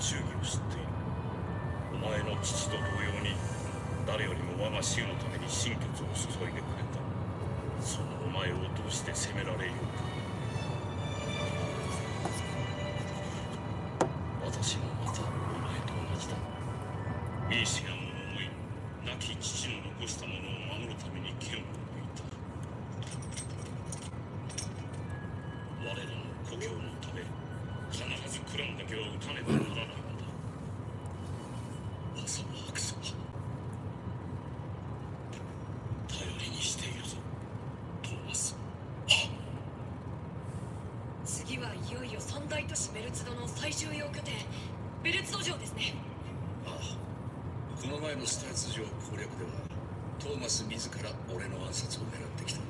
忠義を知っている。お前の父と同様に誰よりも我が衆のために心血を注いでくれた。そのお前をどうして責められようか。私もまたお前と同じだ。ミーシアンの思い、亡き父の残したものを守るために剣を抜いた。我らの故郷のため、必ずクランだけは撃たねばならないのだ。朝は悪さは頼りにしているぞ、トーマス。次はいよいよ三大都市ベルツドの最重要拠点ベルツド城ですね。ああ、この前のスターツ城攻略ではトーマス自ら俺の暗殺を狙ってきた。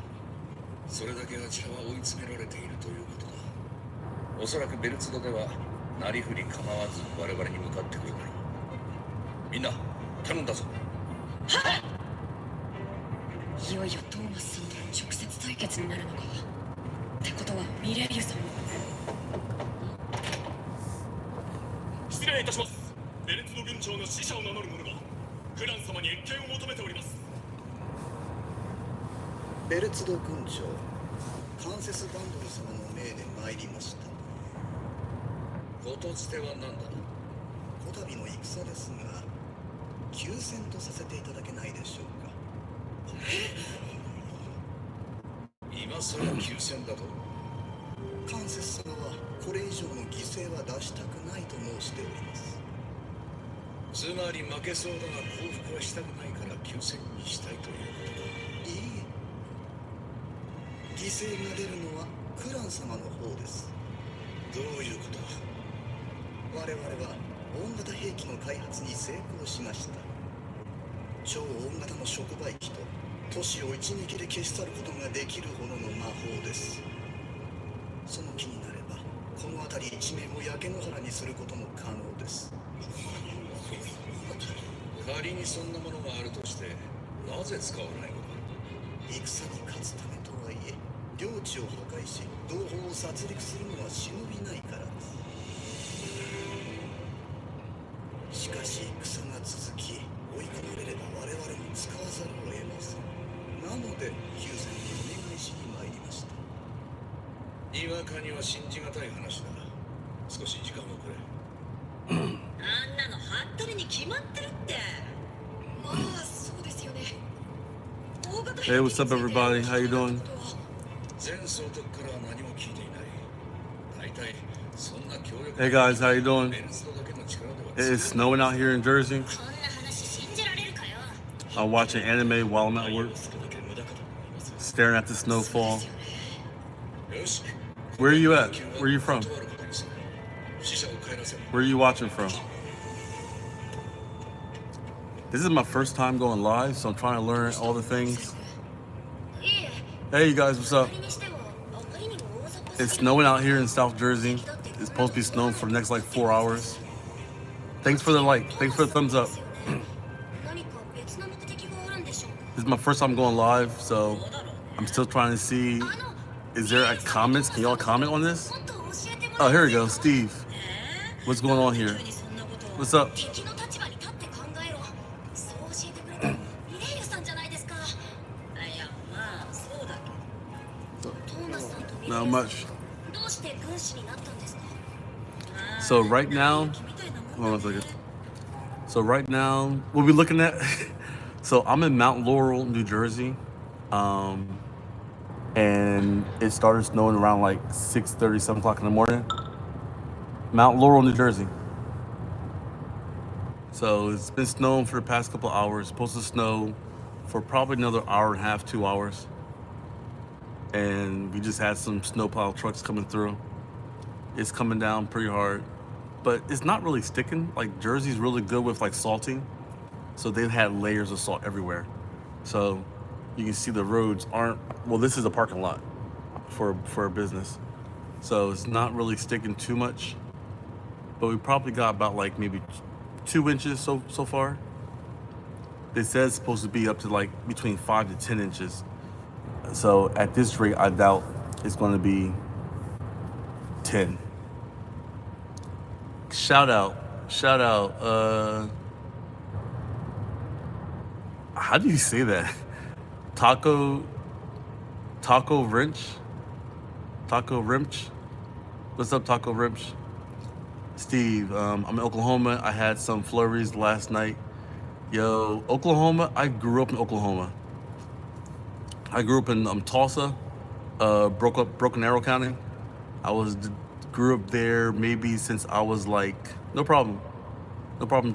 それだけは茶は追い詰められているということだ。おそらくベルツドではなりふり構わず我々に向かってくるだろう。みんな頼んだぞ。いよいよトーマスさんとの直接対決になるのか。ってことはミレイユさんも。失礼いたします。ベルツド軍長の使者を名乗る者がクラン様に謁見を求めております。ベルツド軍長カンセス・バンドル様の命で参りました。ことつては何だ。こたびの戦ですが休戦とさせていただけないでしょうか。今さら休戦だと。カンセス様はこれ以上の犠牲は出したくないと申しております。つまり負けそうだが降伏はしたくないから休戦にしたいということか。いいえ、犠牲が出るのはクラン様の方です。どういうことだ。我々は大型兵器の開発に成功しました。超大型の触媒機と都市を一撃で消し去ることができるほどの魔法です。その気になればこの辺り一面を焼け野原にすることも可能です。仮にそんなものがあるとしてなぜ使わないのだ。戦に勝つためとはいえ領地を破壊し同胞を殺戮するのは忍びないからです。しかし戦が続き追い込まれれば我々も使わざるを得ません。なので休戦にお願いしに参りました。にわかには信じがたい話だ。少し時間をくれ。あんなのハットリに決まってるって。まあそうですよね。大型兵器について Hey, what's up, everybody? How you doing? 前総督からは何も聞いていない。大体そんな強力 Hey guys, how you doing? ベルツドだけの力では It's snowing out here in Jersey. こんな話信じられるかよ。 I'm watching anime while I'm at work, それだけ無駄かと思います。 staring at the snowfall. よし。 Where are you at? Where are you from? 断ることにする。死者を帰らせろ。 Where are you watching from? This is my first time going live, so I'm trying to learn all the things. いえいえ、 Hey, you guys, what's up? それにしてもあまりにも大雑把すぎる。 It's snowing out here in South Jersey. It's supposed to be snowing for the next like 4 hours. Thanks for the like. Thanks for the thumbs up. 何か別の目的があるんでしょうか。 This is my first time going live, so I'm still trying to see. Is there a comments? Can y'all comment on this? もっと教えてもら Oh, え here ま we せん go. か。 Steve, what's going on here? 急にそんなことを What's up? 敵の立場に立って考えろ。そう教えてくれたミレイユさんじゃないですか。いやまあそうだけど。トーマスさんとミレイユさ Not ん much. どうして軍師になったんですか。 So right now, hold on a second. So right now, we'll be looking at. So I'm in Mount Laurel, New Jersey, and it started snowing around like 6:30, 7 o'clock in the morning. Mount Laurel, New Jersey. So it's been snowing for the past couple hours. Supposed to snow for probably another hour and a half, 2 hours. And we just had some snowplow trucks coming through. It's coming down pretty hard, but it's not really sticking. Like Jersey's really good with like salting, so they've had layers of salt everywhere. So you can see the roads aren't, well, this is a parking lot for a business, so it's not really sticking too much, but we probably got about like maybe 2 inches so far. They said it's supposed to be up to like between 5 to 10 inches. So at this rate, I doubt it's going to be 10. Shout out Shout out. How do you say that? Taco Taco Wrench? Taco Wrench? What's up, Taco Wrench? Steve, I'm in Oklahoma. I had some flurries last night. Yo, Oklahoma, I grew up in Oklahoma. I grew up in Tulsa, Broken Arrow County. Grew up there maybe since I was like, no problem. No problem,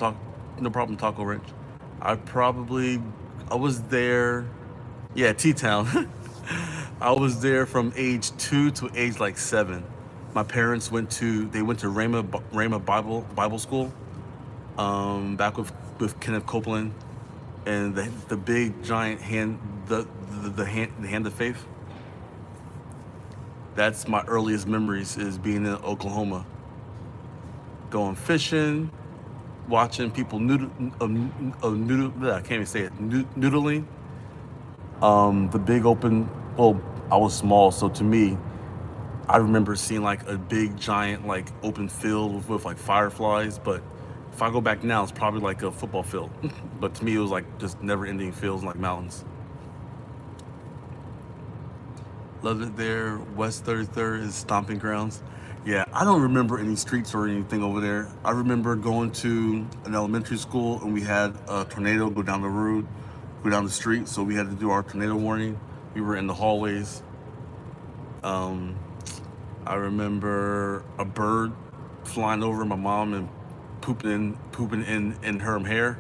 Taco Wrench. I was there, yeah, T-Town. I was there from age 2 to age like 7. My parents went to Rhema Bible School, back with Kenneth Copeland and the big giant hand the hand of faith. That's my earliest memories, is being in Oklahoma, going fishing, watching people I can't even say it, noodling. The big open. Well, I was small, so to me, I remember seeing like a big giant like open field with like fireflies. But if I go back now, it's probably like a football field. But to me, it was like just never-ending fields like mountains. Love it there. West 33rd is stomping grounds. Yeah, I don't remember any streets or anything over there. I remember going to an elementary school and we had a tornado go down the street, so we had to do our tornado warning. We were in the hallways. I remember a bird flying over my mom and pooping in her hair.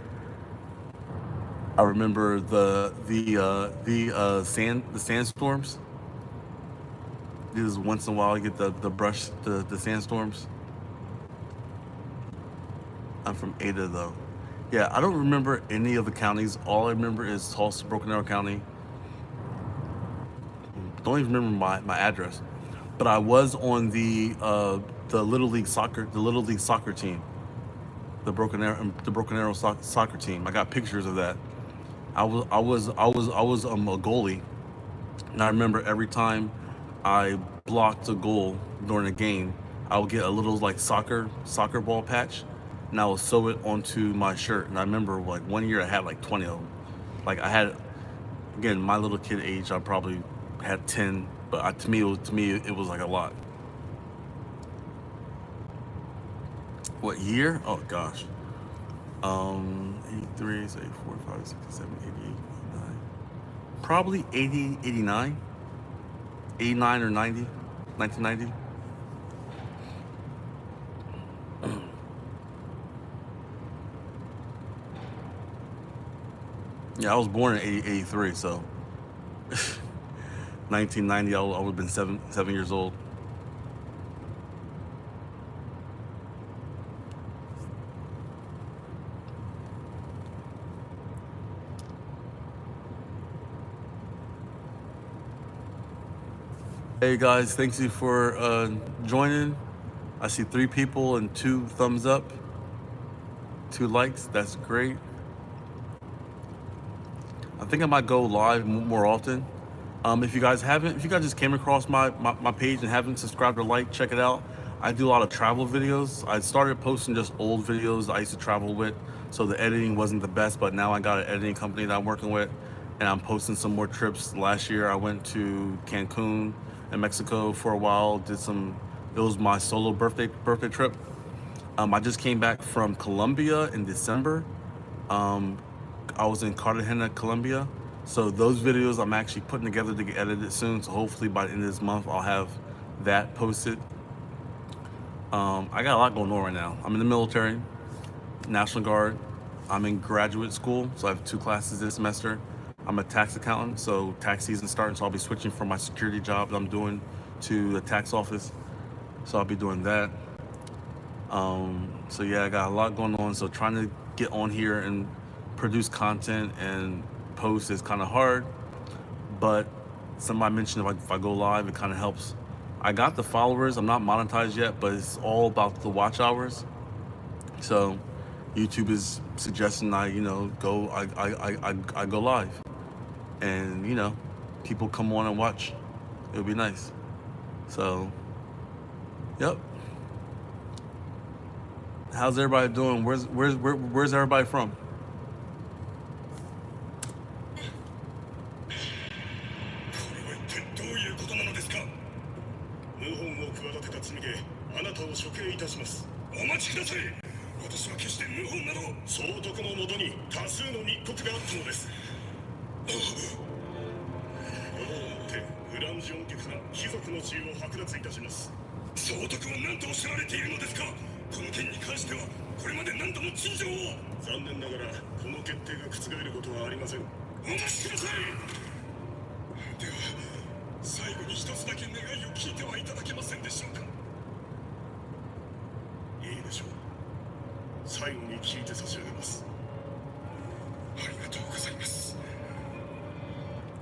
I remember the sandstorms. Is once in a while I get the sandstorms. I'm from Ada though. Yeah, I don't remember any of the counties. All I remember is Tulsa, Broken Arrow County. Don't even remember my address. But I was on the Little League soccer team, the Broken Arrow soccer team. I got pictures of that. I was a goalie, and I remember every time I blocked a goal during a game, I would get a little like soccer ball patch, and I would sew it onto my shirt. And I remember like one year I had like 20 of them. Like I had, again, my little kid age, I probably had 10, but to me it was like a lot. What year? Oh gosh. 83, 84, 5, 6, 7, 88, 89. Probably 80, 89. 89 or 90, 1990. Yeah, I was born in 83, so 1990, I would have been seven years old. Hey guys, thank you for joining. I see 3 people and 2 thumbs up, 2 likes. That's great. I think I might go live more often. If you guys just came across my page and haven't subscribed or liked, check it out. I do a lot of travel videos. I started posting just old videos I used to travel with, so the editing wasn't the best, but now I got an editing company that I'm working with, and I'm posting some more trips. Last year I went to Cancun in Mexico for a while, it was my solo birthday trip. I just came back from Colombia in December. I was in Cartagena, Colombia. So those videos I'm actually putting together to get edited soon. So hopefully by the end of this month, I'll have that posted. I got a lot going on right now. I'm in the military, National Guard. I'm in graduate school, so I have 2 classes this semester. I'm a tax accountant, so tax season's starting, so I'll be switching from my security job that I'm doing to the tax office. So I'll be doing that. So yeah, I got a lot going on. So trying to get on here and produce content and post is kind of hard, but somebody mentioned if I go live, it kind of helps. I got the followers. I'm not monetized yet, but it's all about the watch hours. So YouTube is suggesting I go live, and people come on and watch. It would be nice. So, yep. How's everybody doing? Where's everybody from? あなたを処刑いたします。お待ちください。私は決して謀反など。総督のもとに多数の密告があったのです。世をもってグランジオン家から貴族の地位を剥奪いたします。総督は何とおっしゃられているのですか。この件に関してはこれまで何度も陳情を。残念ながらこの決定が覆ることはありません。お待ちください。では最後に一つだけ願いを聞いてはいただけませんでしょうか。いいでしょう。最後に聞いて差し上げます。ありがとうございます。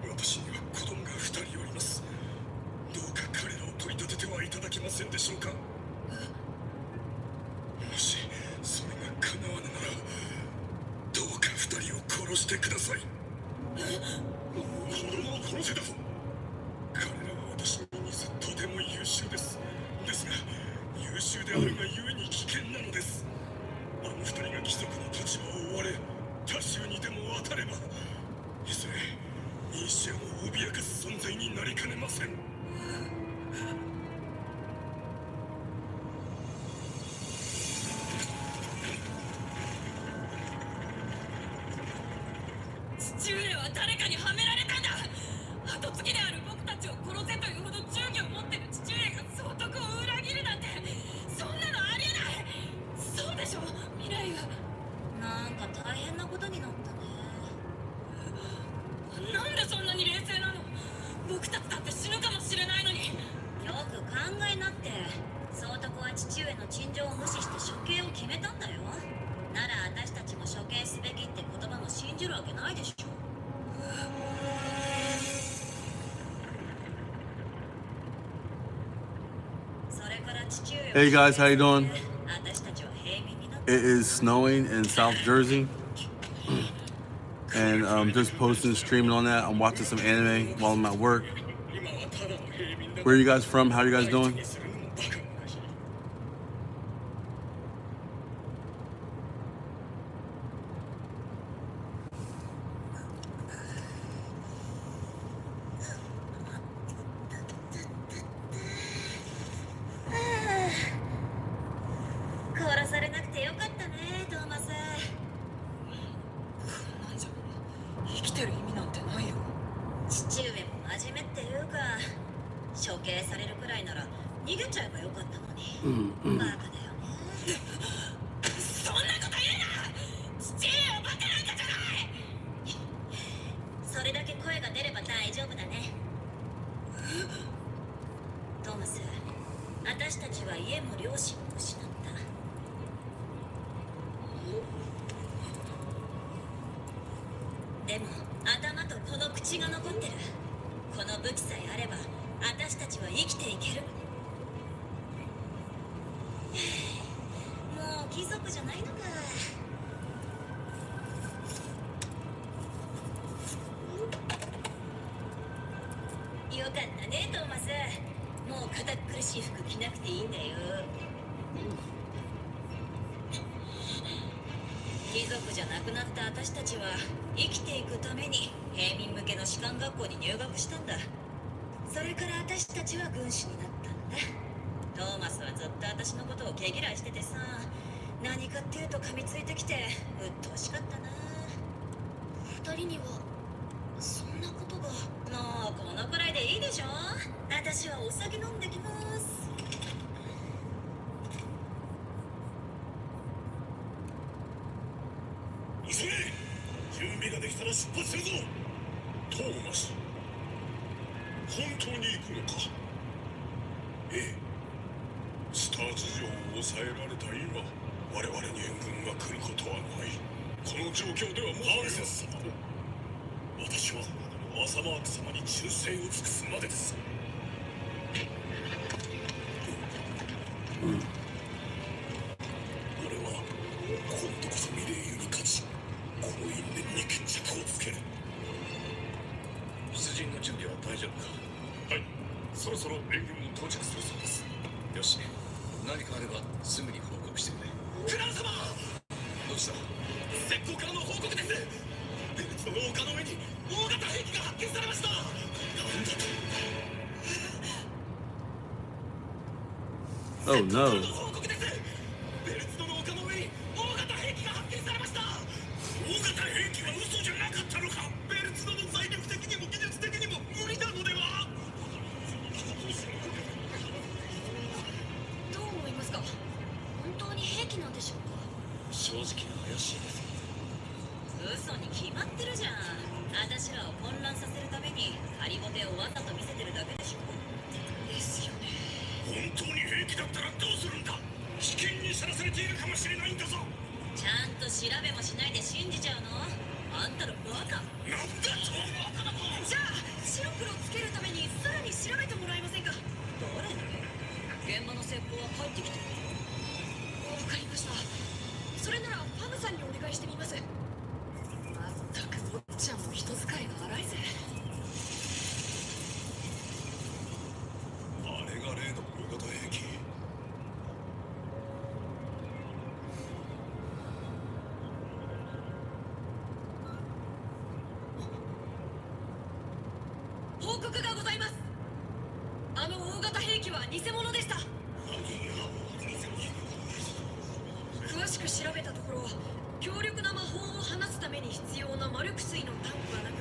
私には子供が2人おります。どうか彼らを取り立ててはいただけませんでしょうか。もしそれが叶わぬならどうか2人を殺してください。子供を殺せだぞ。彼らは私に似ずとても優秀です。ですが優秀であるがゆえに危険なのです。あの2人が貴族の立場を追われ他州にでも当たればいずれニシアも脅かす存在になりかねません。父上は誰かにはめられたんだ。後継ぎである僕たちを殺せというほど忠義を持ってる父上が総督を裏切るなんてそんなのありえない。そうでしょ未来は。なんか大変なことになったね。なんでそんなに冷静なの。僕たちだって死ぬかもしれないのに。よく考えなって。総督は父上の陳情を無視して処刑を決めたんだよ。なら私たちも処刑すべきって言葉も信じるわけないでしょ。それから父上は Hey guys, how you doing? 私たちは平民になった。 It is snowing in South Jersey, and I'm just posting, streaming on that. I'm watching some anime while I'm at work. Where are you guys from? How are you guys doing? クラウ様、どうした？石膏からの報告です。ベルツの丘の上に大型兵器が発見されました。なんだと。 Oh no. 報告です。ベルツの丘の上に大型兵器が発見されました。大型兵器は嘘じゃなかったのか。ベルツの財力的にも技術的にも無理なのでは。どう思いますか？本当に兵器なんでしょうか？正直怪しいです。嘘に決まってるじゃん。私らを混乱させるためにハリボテをわざと見せてるだけでしょ。ですよね。本当に兵器だったらどうするんだ。危険にさらされているかもしれないんだぞ。ちゃんと調べもしないで信じちゃうの？あんたのバカ。なんだと。じゃあ白黒つけるためにさらに調べてもらえませんか？誰に？現場の石膏は帰ってきてる。わかりました。それならファムさんにお願いしてみます。まったく坊ちゃんも人使いが荒いぜ。あれが例の大型兵器。報告がございます。あの大型兵器は偽物でした。詳しく調べたところ、強力な魔法を放つために必要なマルク水のタンクはなく、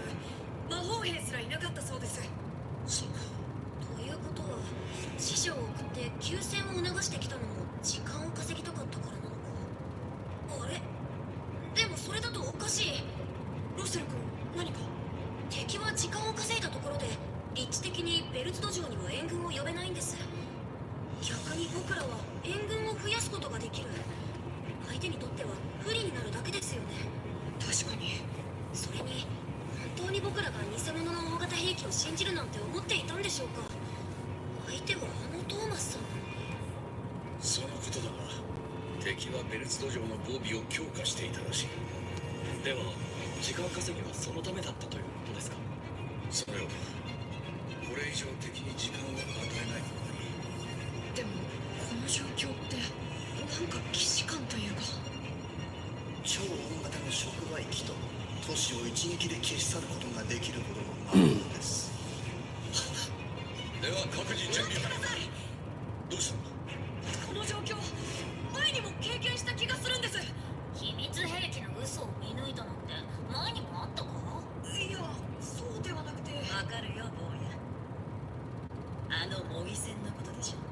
魔法兵すらいなかったそうです。そうか。ということは死者を送って休戦を促してきたのも時間を稼ぎたかったからなのか。あれでもそれだとおかしい。ロッセル君、何か？敵は時間を稼いだところで立地的にベルツ土壌には援軍を呼べないんです。逆に僕らは援軍を増やすことができる。相手にとっては不利になるだけですよね。確かに。それに本当に僕らが偽物の大型兵器を信じるなんて思っていたんでしょうか。相手はあのトーマスさん。そのことだが、敵はベルツ土壌の防備を強化していたらしい。では時間稼ぎはそのためだったということですか。そのようだ。これ以上敵に時間を与えない方がいい。でもこの状況ってなんか既視感というか。超大型の触媒機と都市を一撃で消し去ることができるほどの魔法です。では各自準備。待ってください。どうした？この状況、前にも経験した気がするんです。秘密兵器の嘘を見抜いたなんて前にもあったか。いや、そうではなくて。わかるよ、坊や。あの模擬戦のことでしょ。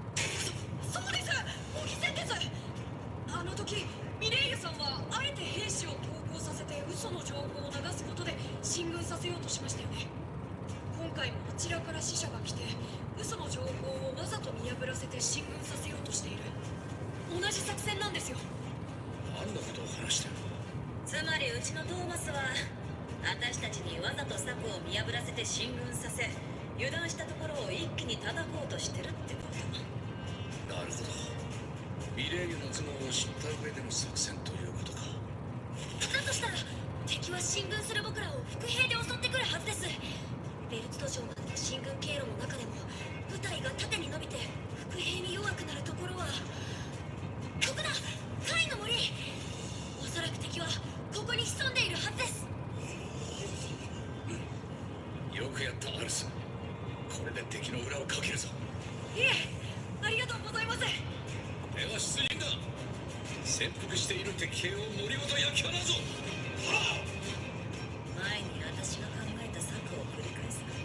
そうです、模擬戦です。あの時ミレイユさんはあえて兵士を投降させて嘘の情報を流すことで進軍させようとしましたよね。今回もあちらから死者が来て嘘の情報をわざと見破らせて進軍させようとしている。同じ作戦なんですよ。何のことを話してる？つまりうちのトーマスは私たちにわざと策を見破らせて進軍させ、油断したところを一気に叩こうとしてるってこと。なるほど。ミレイユの頭脳を知った上での作戦ということか。だとしたら敵は進軍する僕らを伏兵で襲ってくるはずです。ベルツ土壌までの進軍経路の中でも部隊が縦に伸びて伏兵に弱くなるところはここだ。カイの森。おそらく敵はここに潜んでいるはずです。よくやったアルス。これで敵の裏をかけるぞ。いえ、ありがとうございます。では出陣だ。潜伏している敵兵を森ごと焼き放つぞ。は前に私が考えた策を繰り返すなん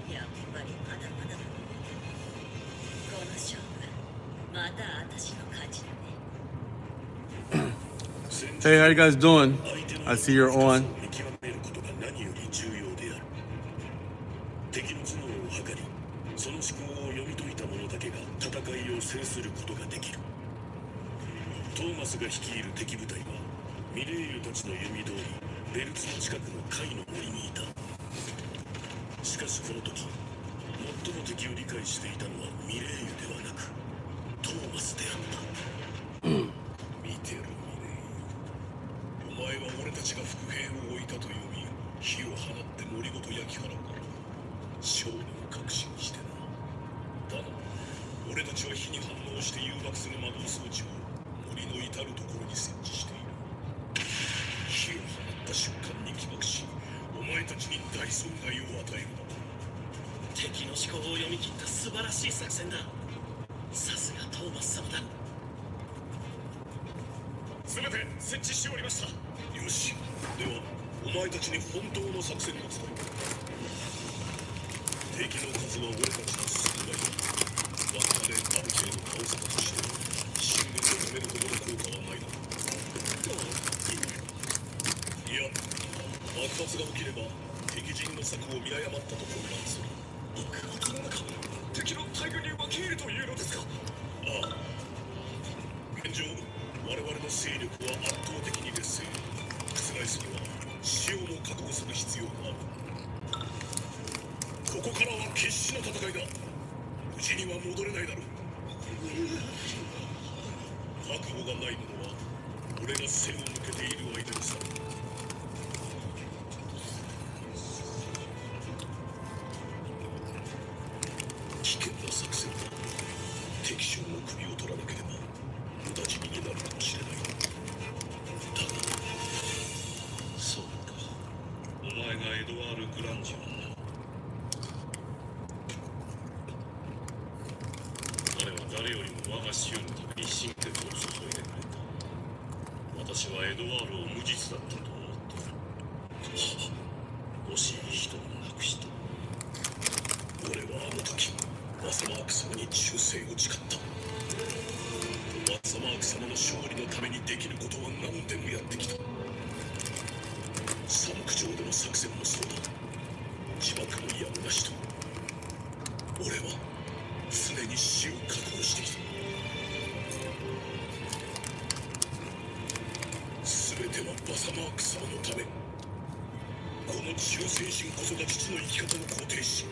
て、やっぱりまだまだだ。この勝負、また私の勝ちだね。 Hey, how you guys doing? I see you're on. 見極めることが何より重要である。敵の頭脳を測り、その思考を読み解いた者だけが戦いを制することができる。トーマスが率いる敵部隊はミレイユたちの読み通りベルツの近くのカイの森にいた。しかしこの時最も敵を理解していたのはミレイユではなくトーマスであった。見てろミレイユ、お前は俺たちが伏兵を置いたと読み火を放って森ごと焼き払うだろう。勝利を確信してな。だが俺たちは火に反応して誘爆する魔導装置を森の至るを読み切った素晴らしい作戦だ。さすがトーマス様だ。全て設置しておりました。よし、ではお前たちに本当の作戦を伝える。敵の数は俺たちの少ないが、輪っかである程度倒せたとして進軍を止めるほどの効果はないだろう。いや、爆発が起きれば敵陣の策を見誤ったと混乱する。この中、敵の大軍に分け入るというのですか？ああ。現状我々の勢力は圧倒的に劣勢。覆すには死をも覚悟する必要がある。ここからは決死の戦いだ。無事には戻れないだろう。覚悟がない者は俺が背を向けている間にさ。危険な作戦だ。敵将の首を取らなければ無駄死になるかもしれない。だがそうか、お前がエドワール・グランジはな。彼は誰よりも我が衆のために心血を注いでくれた。私はエドワールを無実だったと思っている。惜しい人を亡くした。俺はあの時バサマーク様に忠誠を誓った。バサマーク様の勝利のためにできることは何でもやってきた。サムク上での作戦もそうだ。自爆もやむなしと。俺は常に死を覚悟してきた。全てはバサマーク様のため。この忠誠心こそが父の生き方の肯定し、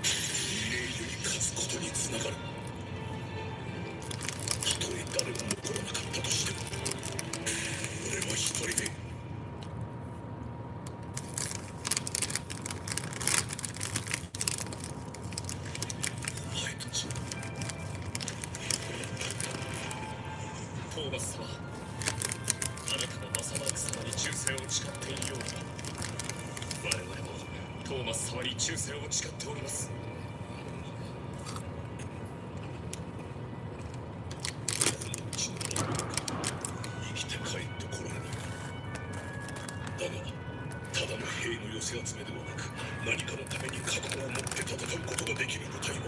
英雄に勝つことにつながる。たとえ誰も残らなかったとしても、俺は一人でお前たち。トーマス様、あなたがバサマーク様に忠誠を誓っているように、我々もトーマス様に忠誠を誓っております。生きて帰ってこられない。だが、ただの兵の寄せ集めではなく、何かのために覚悟を持って戦うことができる部隊は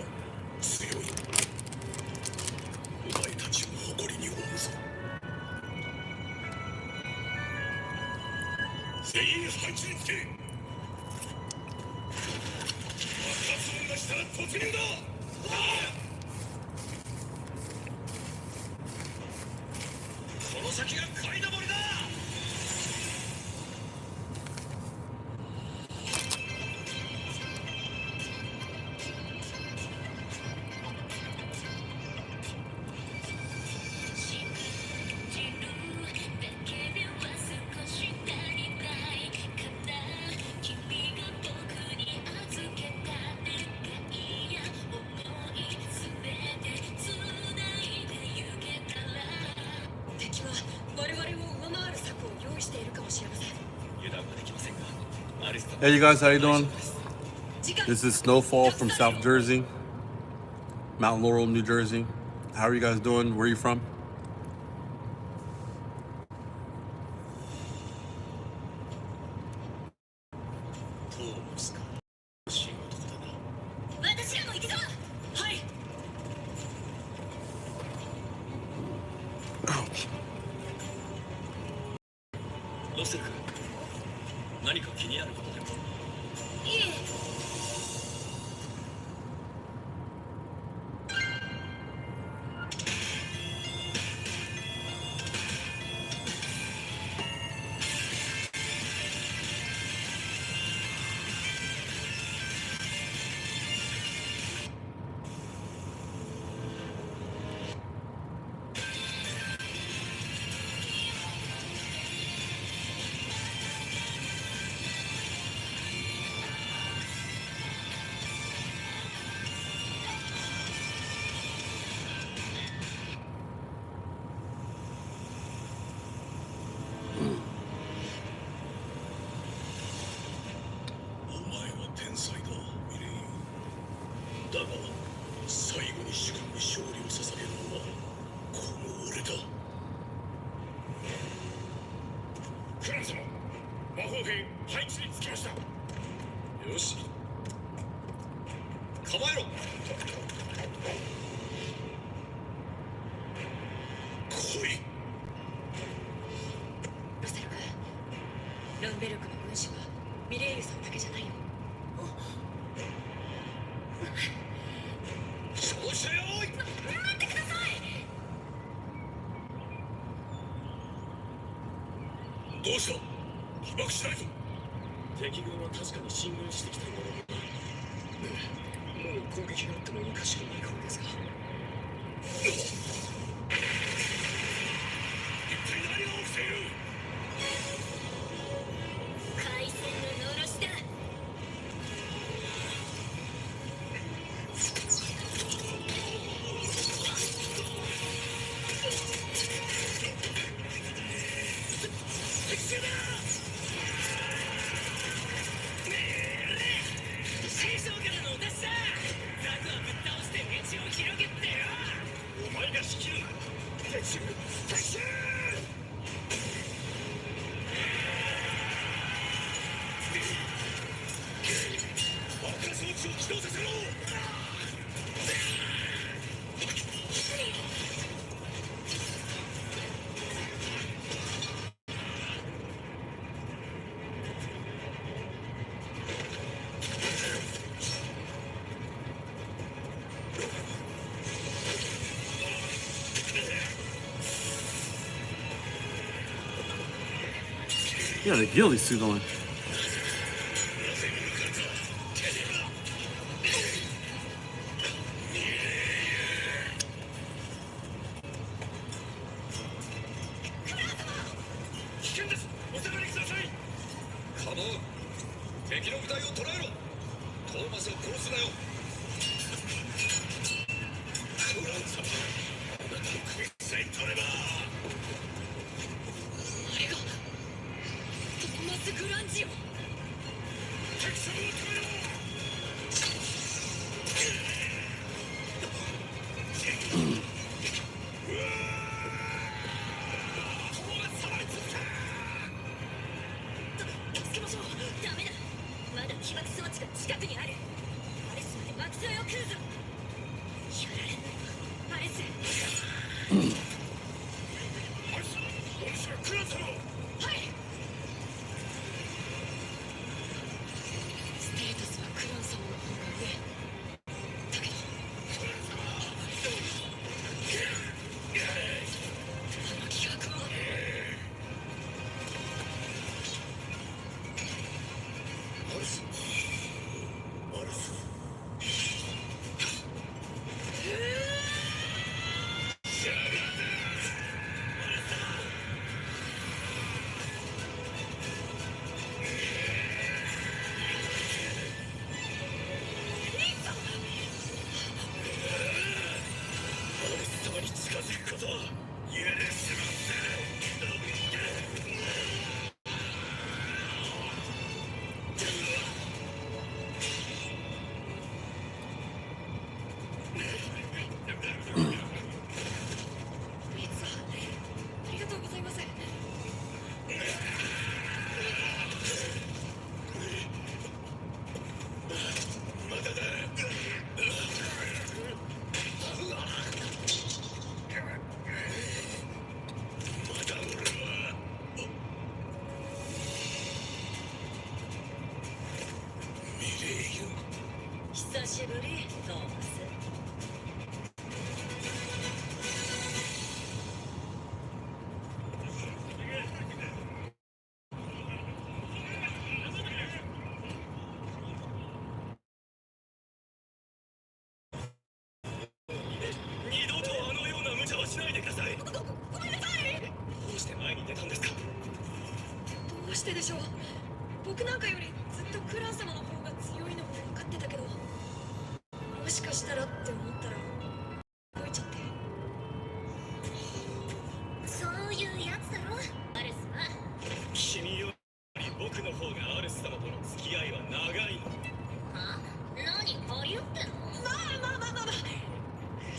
強い。お前たちを誇りに思うぞ。全員配置につけ。爆発音がしたら突入だ。この先が狩りの森だ。敵は我々を上回る策を用意しているかもしれません。油断はできませんが、アリスタ Hey, you guys, how you doing? 時間 This is Snowfall from South Jersey, Mount Laurel, New Jersey. How are you guys doing? Where are you from? トーマスか。欲しい男だな。私らも行くぞ。はい。ロセル君、何か気になることでも？いえ。よし構えろ。来い。ロセル君、ランベルクの軍師はミレイユさんだけじゃないよ。調子よい。待ってください。どうした被爆しないぞ。敵軍は確かに進軍してきたんだろうな。もう攻撃があってもおかしくない頃ですが。一体何が起きている。海戦ののろしだ。師匠からのお達しだ。ザクはぶっ倒して道を広げてよ。お前が仕切るな。敵襲敵襲。爆破装置を起動させろ。Yeah, the ghillie suit on.してでしょう。僕なんかよりずっとクラン様の方が強いのも分かってたけど、もしかしたらって思ったら動いちゃって。そういうやつだろアレスは。君より僕の方がアレス様との付き合いは長いの。は？何張り合ってんの？まあ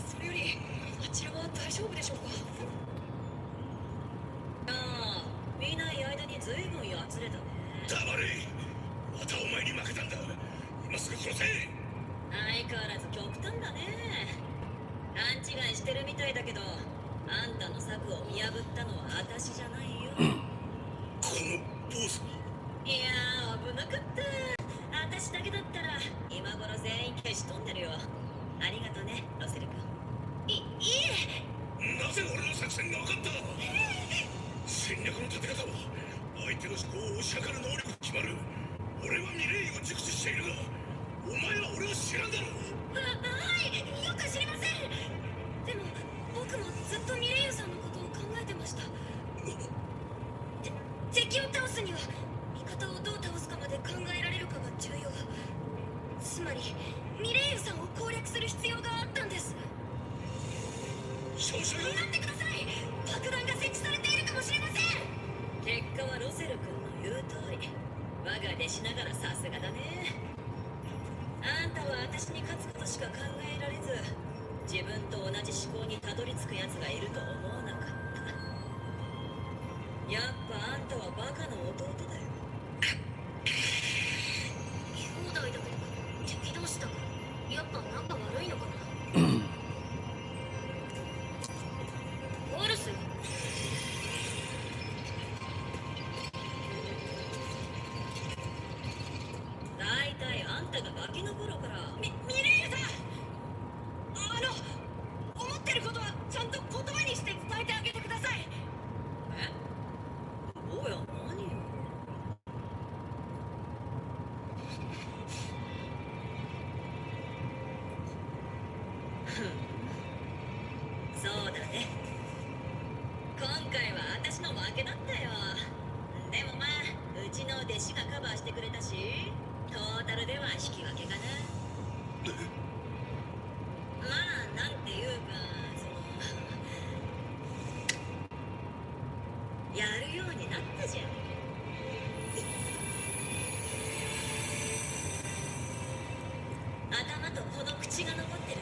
それよりあちらは大丈夫でしょうか。見ない間に随分やつれたね。黙れ。またお前に負けたんだ。今すぐ殺せ。相変わらず極端だね。勘違いしてるみたいだけど、あんたの策を見破ったのは私じゃないよ。この坊主に。いやー、危なかった。私だけだったら今頃全員消し飛んでるよ。ありがとね、ロセル君。いえなぜ俺の作戦が分かった。戦略の立て方は相手の思考を押し量る能力が決まる。俺はミレイユを熟知しているが、お前は俺を知らんだろう。はいよく知りません。でも僕もずっとミレイユさんのことを考えてました。敵を倒すには味方をどう倒すかまで考えられるかが重要。つまりミレイユさんを攻略する必要があったんです。少々よ。待ってください。爆弾が設置されているかもしれません。結果はロセル君の言う通り。我が弟子ながらさすがだね。あんたは私に勝つことしか考えられず、自分と同じ思考にたどり着く奴がいると思わなかった。やっぱあんたはバカの弟だよ。兄弟だけど敵同士だからやっぱ仲悪いのかな。ホルス大体あんたがガキの頃からミレイユさん、思ってることはちゃんと言葉にして伝えてあげてください。えおや何よ。そうだね。今回は私の負けだったよ。でもまあうちの弟子がカバーしてくれたし、トータルでは引き分けかな。まあなんていうか、やるようになったじゃん。頭とこの口が残ってる。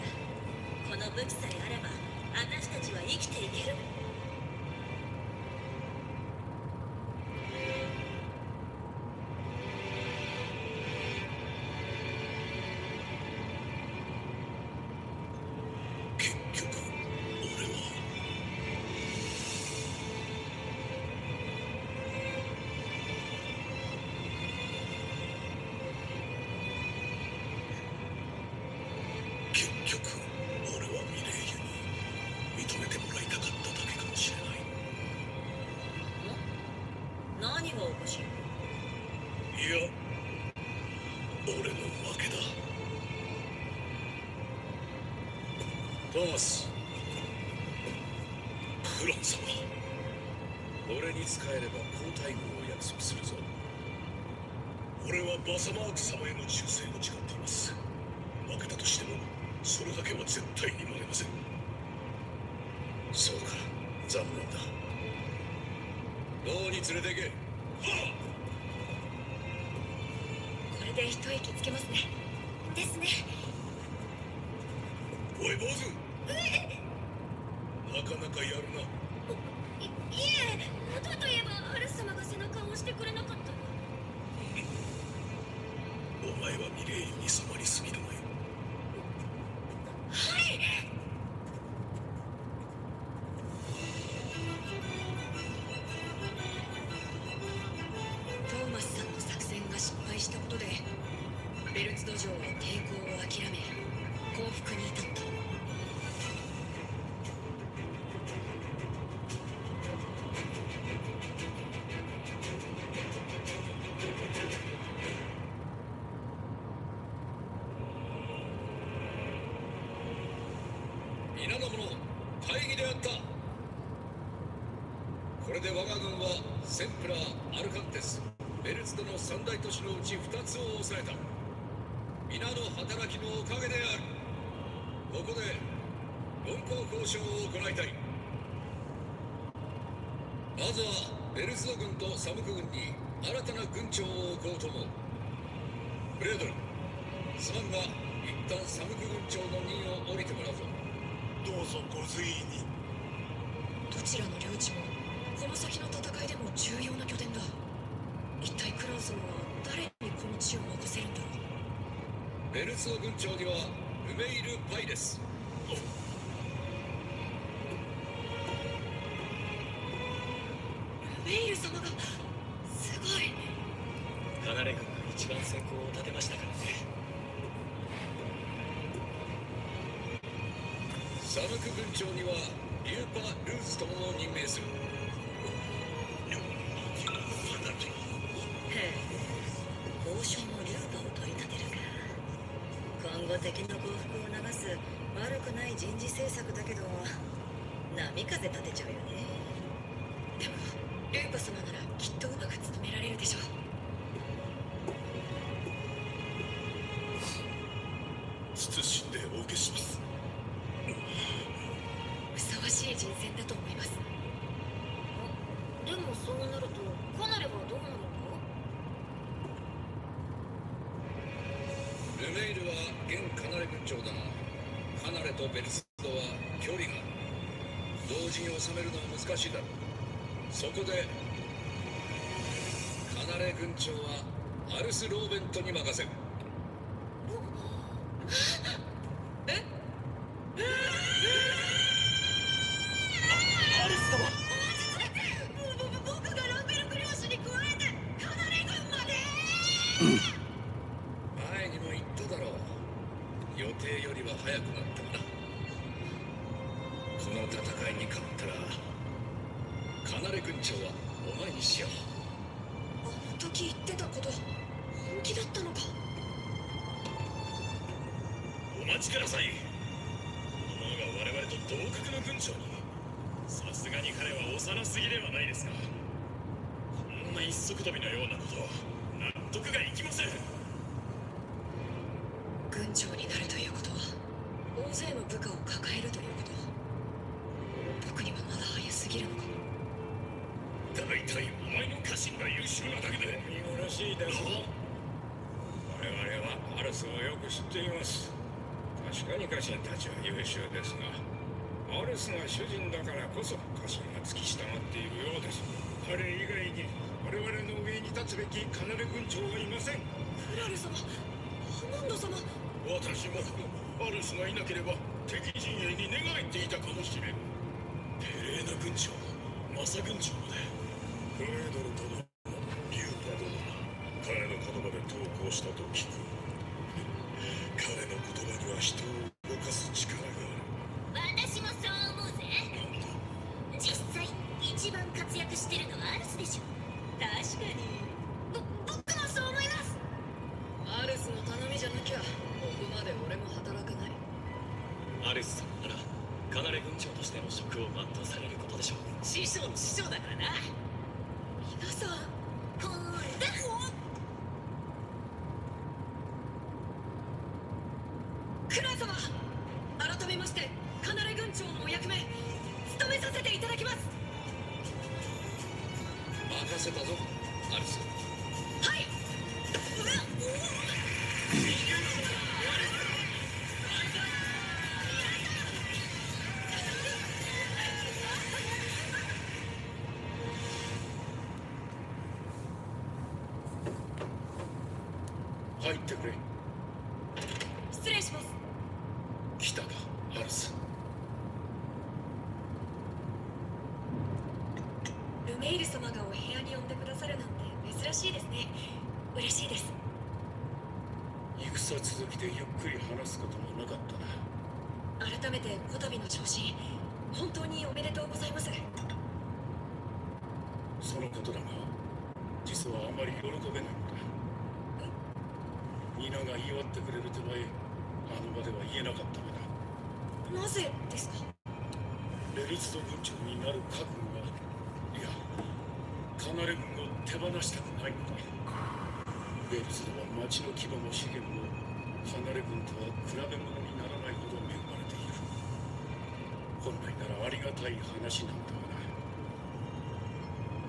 この武器さえあれば私たちは生きていける。結局俺は結局俺はミレイユに認めてもらいたかっただけかもしれない。何がおかしい？いや、俺の負けだ。トーマス、フロン様。俺に仕えれば交代軍を約束するぞ。俺はバサマーク様への忠誠を誓っています。負けたとしてもそれだけは絶対に負けません。そうか、残念だ。牢に連れて行け。これで一息つけますね。ですね。おい坊主、なかなかやるな。いえ、後といえばアルス様が背中を押してくれなかった。お前はミレイユに染まりすぎるなよ。はいトーマスさんの作戦が失敗したことでベルツ土城は抵抗を諦め降伏に至った。皆の者、会議であった。これで我が軍はセンプラー、アルカンテス、ベルツドの三大都市のうち2つを抑えた。皆の働きのおかげである。ここで論功交渉を行いたい。まずはベルツド軍とサムク軍に新たな軍長を置こうと思う。ブレードル、すまんが一旦サムク軍長の任を降りてもらうぞ。どうぞご随意に。どちらの領地もこの先の戦いでも重要な拠点だ。一体クラウスムは誰にこの地を任せるんだろう。ルツォ軍長にはルメイル・パイです。メイル様がすごい。カナレ軍が一番先行を立てましたからね。サムク軍長にはリューパ・ルーズとも任命する。へえ、交渉もリューパを取り立てるか。今後敵の降伏を流す悪くない人事政策だけど、波風立てちゃうよね。でもリューパ様ならきっとうまく務められるでしょう。謹んでお受けします。ふさわしい人選だと思います。でもそうなるとカナレはどうなるの？ルメイルは現カナレ軍長だが、カナレとベルストは距離がある。同時に収めるのは難しいだろう。そこでカナレ軍長はアルス・ローベントに任せる。アリス様。僕がランベルク領主に加えてカナレ軍まで。前にも言っただろう。予定よりは早くなったな。この戦いに勝ったらカナレ軍長はお前にしよう。あの時言ってたこと本気だったのか。お待ちください。今が我々と同格の軍長に。さすがに彼は幼すぎではないですか。こんな一足飛びのようなこと納得がいきません。軍長になるということは大勢の部下を抱えるということ。僕にはまだ早すぎるのか。大体お前の家臣が優秀なだけで。見苦しいですぞ。我々はアルスをよく知っています。確かに家臣たちは優秀ですが、アルスが主人だからこそ家臣が付き従っているようです。彼以外に我々の上に立つべきカナレ軍長はいません。フラル様、ハモンド様。私もアルスがいなければ敵陣営に寝返っていたかもしれん。ペレーナ軍長、マサ軍長まで。フレードル殿、リューパ殿、彼の言葉で投降したと聞く。彼の言葉には人を動かす力がある。私もそう思うぜ。実際一番活躍してるのはアルスでしょ。確かに。僕もそう思います。アルスの頼みじゃなきゃここまで俺も働かない。アルス様ならカナレ軍長としての職を全うされることでしょう。師匠の師匠だからな。皆さん、これでクライ様、改めましてカナレ軍長のお役目務めさせていただきます。任せたぞ、アルス。はい。入ってくれ。失礼します。来たか、アルス。ルメイル様がお部屋に呼んでくださるなんて珍しいですね。嬉しいです。戦続きでゆっくり話すこともなかったな。改めてこたびの昇進、本当におめでとうございます。そのことだが、実はあまり喜べないのだ。皆が祝ってくれる手前、あの場では言えなかったがな。なぜですか？ベルツド軍長になる覚悟が、いや、カナレ軍を手放したくないのだ。ベルツドは町の規模も資源もカナレ軍とは比べ物にならないほど恵まれている。本来ならありがたい話なんだがな。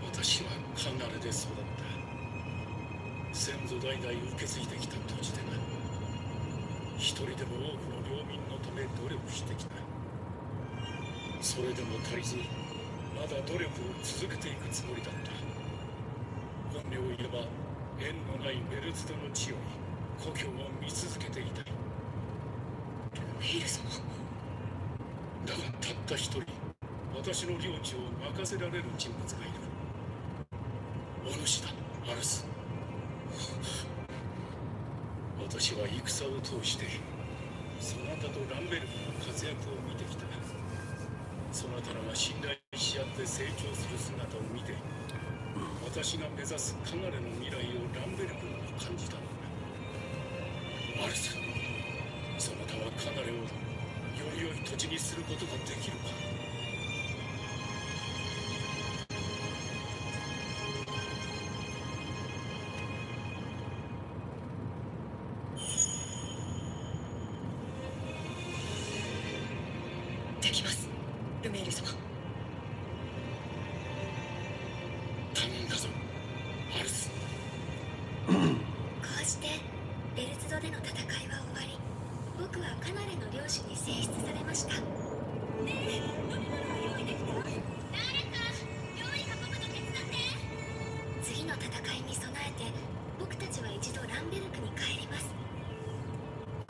私はカナレで育った。先祖代々受け継いできた土地でな。一人でも多くの領民のため努力してきた。それでも足りず、まだ努力を続けていくつもりだった。本音を言えば、縁のないベルツドの地より故郷を見続けていたい。メイル様。だがたった一人私の領地を任せられる人物がいる。お主だ、アルス。私は戦を通してそなたとランベルクの活躍を見てきた。そなたらが信頼し合って成長する姿を見て、私が目指すカナレの未来をランベルクに感じたのだ。アルス、そなたはカナレをより良い土地にすることができるか。できます、ルメール様。頼んだぞ、アルス。こうしてベルツドでの戦いは終わり、僕はカナレの領主に選出されました。ねえ、飲み物は用意できた？誰か料理運ぶの手伝って。次の戦いに備えて僕たちは一度ランベルクに帰ります。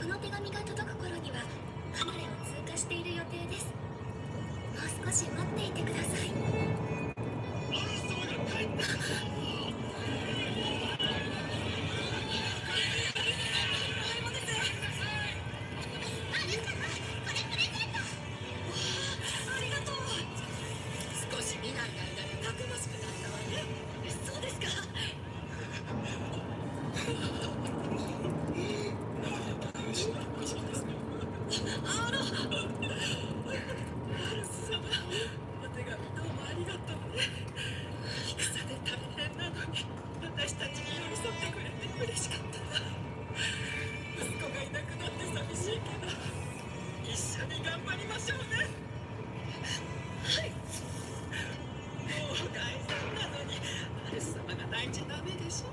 この手紙が届く頃にはカナレを通過している予定です。もう少し待っていてください。ありがとう。少し見ない間にたくましくなったわね。そうですか。あら、アルス様、お手紙どうもありがとうね。戦で大変なのに私たちに寄り添ってくれて嬉しかったわ。息子がいなくなって寂しいけど、一緒に頑張りましょうね。はい。もう大産なのにアルス様が泣いちゃダメでしょ。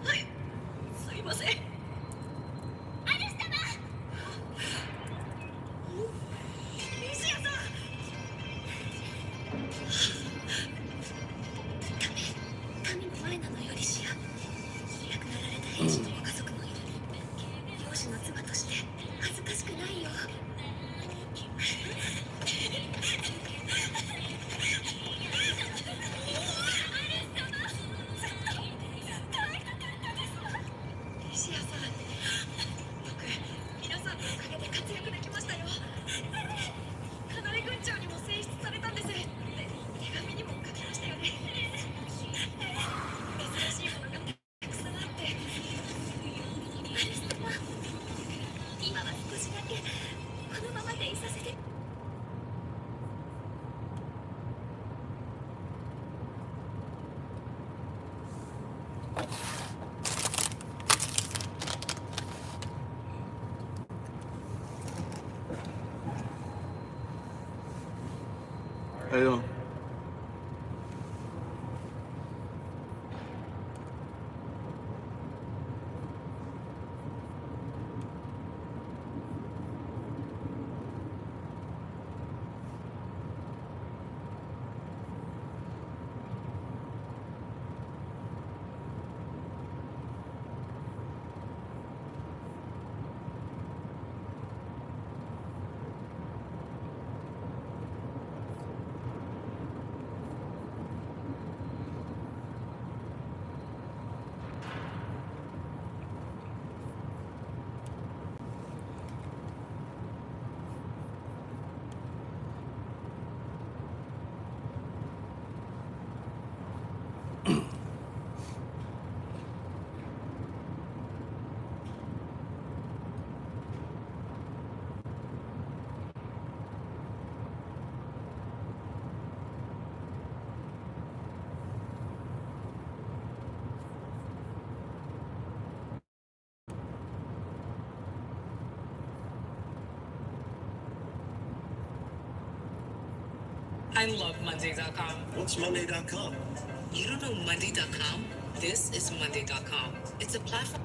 はい、すいません。アルス様。リシアさん。神の前なのよリシア。亡くなられた兵士のご家族もいる。領主の妻として恥ずかしくないよ。リシアさん、僕、皆さんのおかげで活躍できましたよ。カナレ軍長にも選出されたんです。で、手紙にも書きましたよね。珍しいものがたくさんあって。アルス様、今は少しだけこのままでいさせて。How you doing? I love Monday.com. What's Monday.com? You don't know Monday.com? This is Monday.com. It's a platform.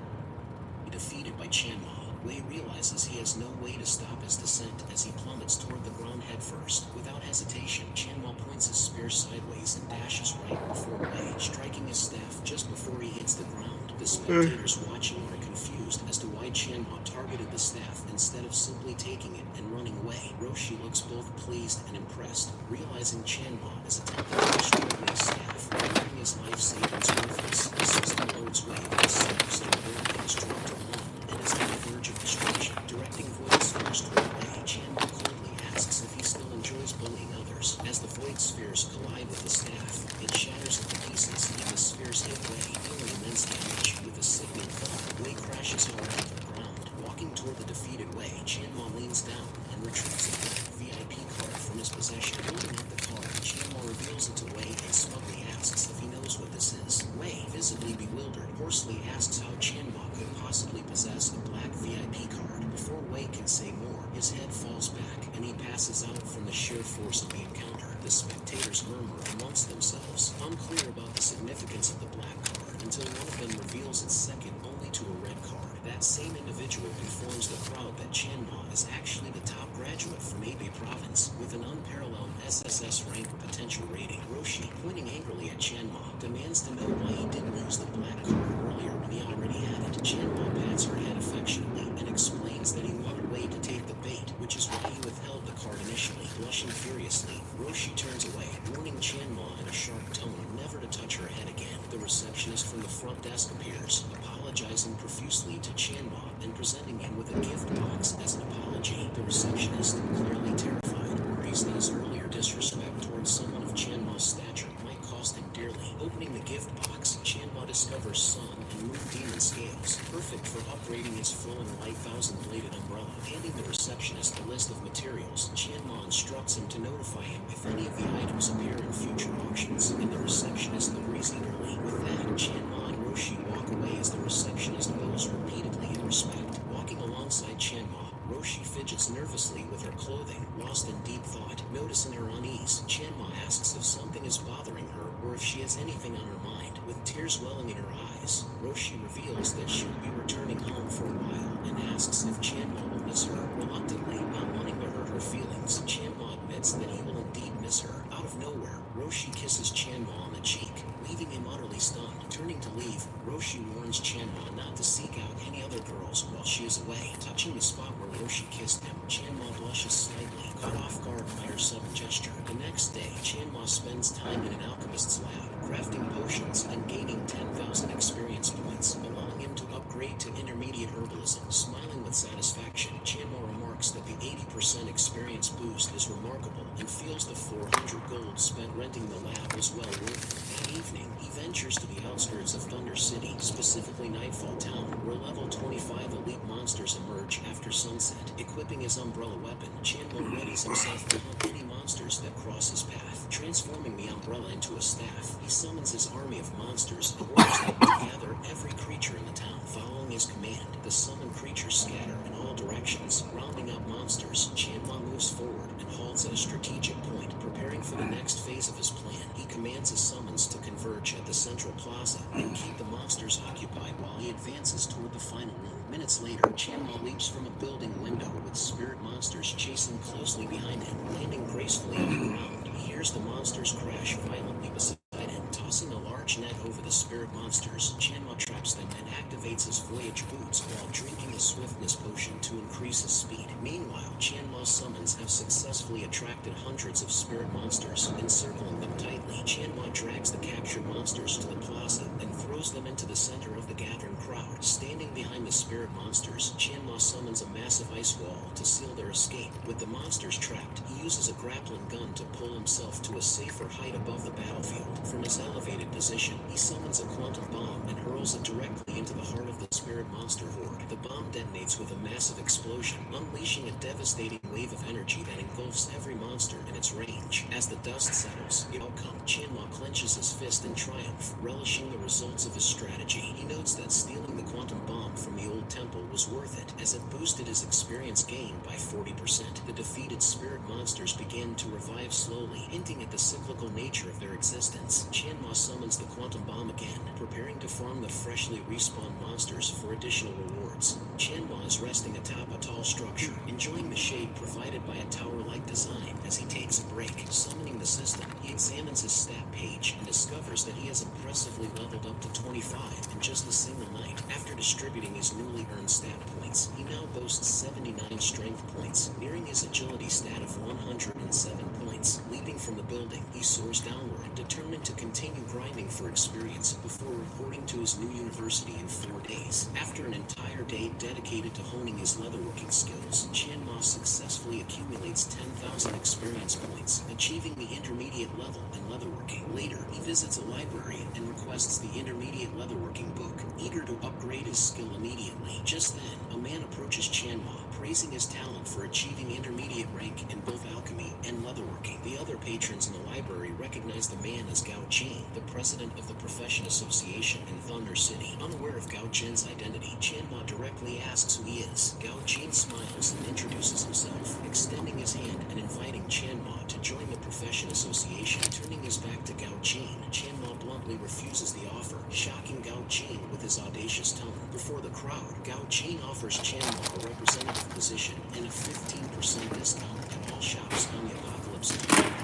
Defeated by Chanma, Wei realizes he has no way to stop his descent as he plummets toward the ground headfirst. Without hesitation, Chanma points his spear sideways and dashes right before Wei, striking his staff just before he hits the ground. The spectators watching are confused as to why Chanma targeted the staff instead instead of simply taking it and running away. Roshi looks both pleased and impressed, realizing Chanma is attempting to destroy his staff, making his life savings worthless. The system loads Wei with a self-stone building is dropped alone and is on the verge of destruction. Directing Void Spheres toward Wei, Chanma coldly asks if he still enjoys bullying others. As the Void Spheres collide with the staff, it shatters into pieces and the spheres hit Wei, dealing immense damage. With a sickening thud, Wei crashes hard into the ground. Walking toward the defeated Wei, Chanma leans down and retrieves a black VIP card from his possession. Looking at the card, Chanma reveals it to Wei and smugly asks if he knows what this is. Wei, visibly bewildered, hoarsely asks how Chanma could possibly possess a black VIP card. Before Wei can say more, his head falls back and he passes out from the sheer force of the encounter. The spectators murmur amongst themselves, unclear about the significance of the black card, until one of them reveals its second only to a red card. That same individual informs the crowd that Chanma is actually the top graduate from Hebei Province, with an unparalleled SSS rank potential rating. Roshi, pointing angrily at Chanma, demands to know why he didn't use the black card earlier when he already had it. Chanma pats her head affectionately and explains that he wanted Wei to take the bait, which is why he withheld the card initially. Blushing furiously, Roshi turns away, warning Chanma in a sharp tone never to touch her head again. The receptionist from the front desk appears, apologizing profusely to Chanma and presenting him with a gift box as an apology. The receptionist, clearly terrified, worries that his earlier disrespect towards someone of Chanma's stature might cost him dearly. Opening the gift box, Chanma discovers Sun and Moon Demon scales, perfect for upgrading his full and light 1,000-bladed umbrella. Handing the receptionist a list of materials, Chanma instructs him to notify him if any of the items appear in future auctions, and the receptionist agrees eagerly. With that, Chanma and Roshi walk away as the receptionist bows repeatedly in respect. Walking alongside Chanma, Roshi fidgets nervously with her clothing, lost in deep thought. Noticing her unease, Chanma asks if something is bothering her or if she has anything on her mind. With tears welling in her eyes, Roshi reveals that she will be returning home for a while and asks if Chanma will miss her. Reluctantly, not wanting to hurt her feelings, Chanma admits that he will indeed miss her. Out of nowhere, Roshi kisses Chanma on the cheek, leaving him utterly stunned. Turning to leave, Roshi warns Chanma not to seek out any other girls while she is away. Touching the spot where Roshi kissed him, Chanma blushes slightly, caught off guard by her sudden gesture. The next day, Chanma spends time in an alchemist's lab, crafting potions and gaining 10,000 experience points, allowing him to upgrade to intermediate herbalism. Smiling with satisfaction, Chanma remarks that the 80% experience boost is remarkable and feels the 400 gold spent renting the lab was well worth it. That evening, he ventures to the outskirts of Thunder City, specifically Nightfall Town, where level 25 elite monsters emerge after sunset. Equipping his umbrella weapon, Chanma readies himself to hunt any monsters that cross his path. Transforming the umbrella into a staff, he summons his army of monsters and orders them to gather every creature in the town. Following his command, the summoned creatures scatter in all directions. Rounding up monsters, Chanma moves forward and halts at a strategic point, preparing for the next phase of his plan. He commands his summons to converge at the central plaza and keep the monsters occupied while he advances toward the final room. Minutes later, Chanma leaps from a building window with spirit monsters chasing closely behind him. Landing gracefully on the ground, he hears the monsters crash violently beside him. Tossing a large net over the spirit monsters, Chanma traps them and activates his voyage boots while drinking a swiftness potion to increase his speed. Meanwhile, Chanma's summons have successfully attracted hundreds of spirit monsters, encircling them tightly. Chanma drags the captured monsters to the plaza and throws them into the center of the gathering crowd. Standing behind the spirit monsters, Chanma summons a massive ice wall to seal their escape. With the monsters trapped, he uses a grappling gun to pull himself to a safer height above the battlefield. From his elevated position, he summons a quantum bomb and hurls it directly into the heart of the spirit monster horde. The bomb detonates with a massive explosion, unleashing a devastating wave of energy that engulfs every monster in its range. As the dust settles, the outcome, Chanma clenches his fist in triumph, relishing the results of his strategy. He notes that stealing the quantum bomb from the old temple was worth it, as it boosted his experience gain by 40%. The defeated spirit monsters began to revive slowly, hinting at the cyclical nature of their existence. Chanma summons the quantum bomb again, preparing to farm the freshly respawned monsters for additional rewards. Chanma is resting atop a tall structure, enjoying the shade provided by a tower-like design. As he takes a break, summoning the system, he examines his stat page and discovers discovers that he has impressively leveled up to 25 in just a single night. After distributing his newly earned stat points, he now boasts 79 strength points, nearing his agility stat of 107 points. Leaping from the building, he soars downward, determined to continue grinding for experience before reporting to his new university in 4 days. After an entire day dedicated to honing his leatherworking skills, Chanma successfully accumulates 10,000 experience points, achieving the intermediate level in leatherworking. Later, he visits a library and requests the intermediate leatherworking book, eager to upgrade his skill immediately. Just then, a man approaches Chanma, praising his talent for achieving intermediate rank in both alchemy and leatherworking. The other patrons in the library recognize the man as Gao Jin, the president of the Profession Association in Thunder City. Unaware of Gao Jin's identity, Chanma directly asks who he is. Gao Jin smiles and introduces himself, extending his hand and inviting Chanma to join the Profession Association. Turning his back to Gao Jin, Chanma bluntly refuses the offer, shocking Gao Jin with his audacious tone. Before the crowd, Gao Jin offers Chanma a representative position and a 15% discount at all shops on the Apocalypse.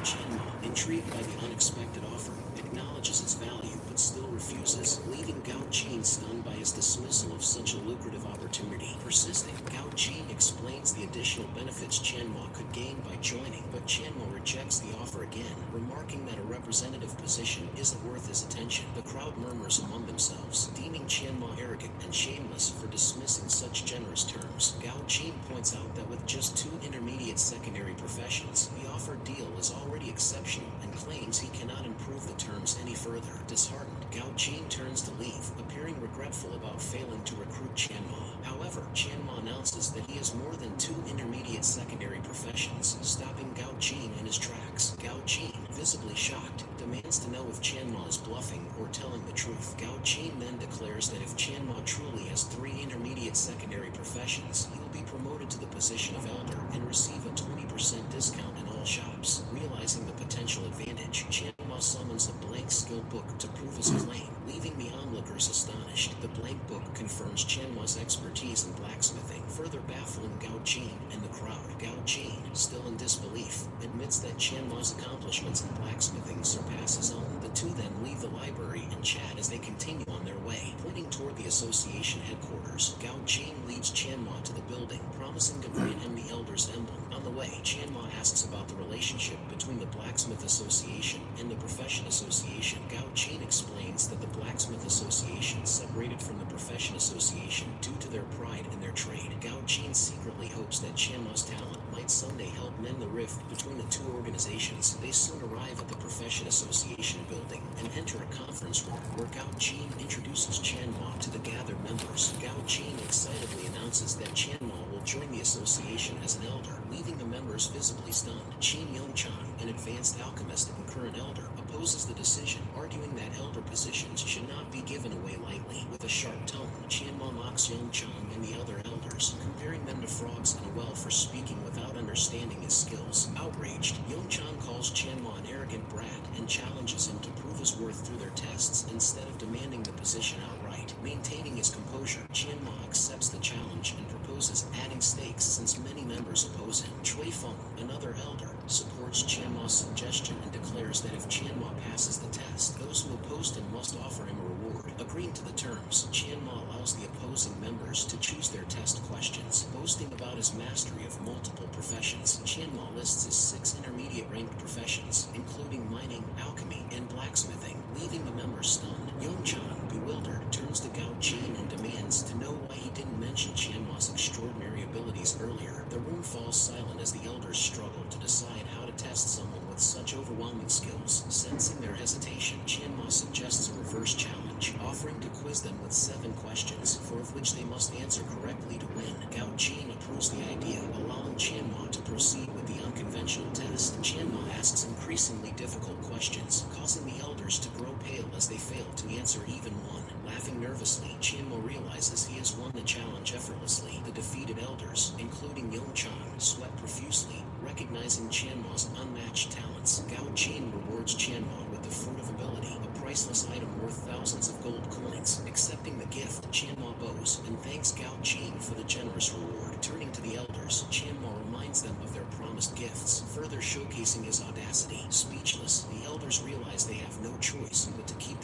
Chanma, intrigued by the unexpected offer, acknowledges its value but still refuses, leaving Gao Jin stunned by his dismissal of such a lucrative opportunity. Persisting, Gao Jin explains the additional benefits Chanma could gain by joining, but Chanma rejects the offer again, remarking that a representative position isn't worth his attention. The crowd murmurs among themselves, deeming Chanma arrogant and shameless for dismissing such generous terms. Gao Jin points out that with just 2 intermediate secondary professions, the offered deal is already exceptional and claims he cannot improve the terms any further. Disheartened, Gao Jin turns to leave, appearing regretful about failing to recruit Chanma. However, Chanma announces that he has more than 2 intermediate secondary professions, stopping Gao Jin in his tracks. Gao Jin, visibly shocked, demands to know if Chanma is bluffing or telling the truth. Gao Jin then declares that if Chanma truly has 3 intermediate secondary professions, he will be promoted to the position of elder and receive a 20% discount in all shops. Realizing the potential advantage, Chanma summons a blank skill book to prove his claim, leaving the onlookers astonished. The blank book confirms Chanma's expertise in blacksmithing, further baffling Gao Jin and the crowd. Gao Jin, still in disbelief, admits that Chanma's accomplishments in blacksmithing surpass his own. The two then leave the library and chat as they continue on their way. Pointing toward the association headquarters, Gao Jin leads Chanma to the building, promising to grant him the Elder's emblem. On the way, Chanma asks about the relationship between the Blacksmith Association and the Profession Association. Gao Jin explains that the Blacksmith Association separated from the Profession Association due to their pride in their trade. Gao Jin secretly hopes that Chanma's talent might someday help mend the rift between the two organizations. They soon arrive at the Profession Association building and enter a conference room where Gao Jin introduces Chanma to the gathered members. Gao Jin excitedly announces that Chanma will join the association as an elder, leaving the members visibly stunned. Qin Yongchan, an advanced alchemist and current elder, opposes the decision, arguing that elder positions should not be given away lightly. With a sharp tone, Chanma mocks Yongchan and the other elders, comparing them to frogs in a well for speaking without understanding his skills. Outraged, Yongchan calls Chanma an arrogant brat and challenges him to prove his worth through their tests instead of demanding the position outright. Maintaining his composure, Chanma accepts the challenge and proposes adding stakes since many members oppose him. Chui Feng, another elder, supports Chanma's suggestion and declares that if Chanma passes the test, those who opposed him must offer him a reward. Agreeing to the terms, Chanma allows the opposing members to choose their test questions. Boasting about his mastery of multiple professions, Chanma lists his 6 intermediate ranked professions, including mining, alchemy, and blacksmithing, leaving the members stunned. Yongchan, bewildered, turns to Gao Jin and demands to know why he didn't mention Chanma's extraordinary abilities earlier. The room falls silent as the elders struggle to decide how to test someone with such overwhelming skills. Sensing their hesitation, Chanma suggests a reverse challenge, offering to quiz them with 7 questions, 4 of which they must answer correctly to win. Gao Jin approves the idea, allowing Chanma to proceed with the unconventional test. Chanma asks increasingly difficult questions, causing the elders to grow pale as they fail to answer even one. Laughing nervously, Chanma realizes he has won the challenge effortlessly. The defeated elders, including Yongchan, sweat profusely, recognizing Chanma's unmatched talents. Gao Jin rewards Chanma with the Fruit of Ability, a priceless item worth thousands of gold coins. Accepting the gift, Chanma bows and thanks Gao Jin for the generous reward. Turning to the elders, Chanma reminds them of their promised gifts, further showcasing his audacity. Speechless, the elders realize they have no choice but to keep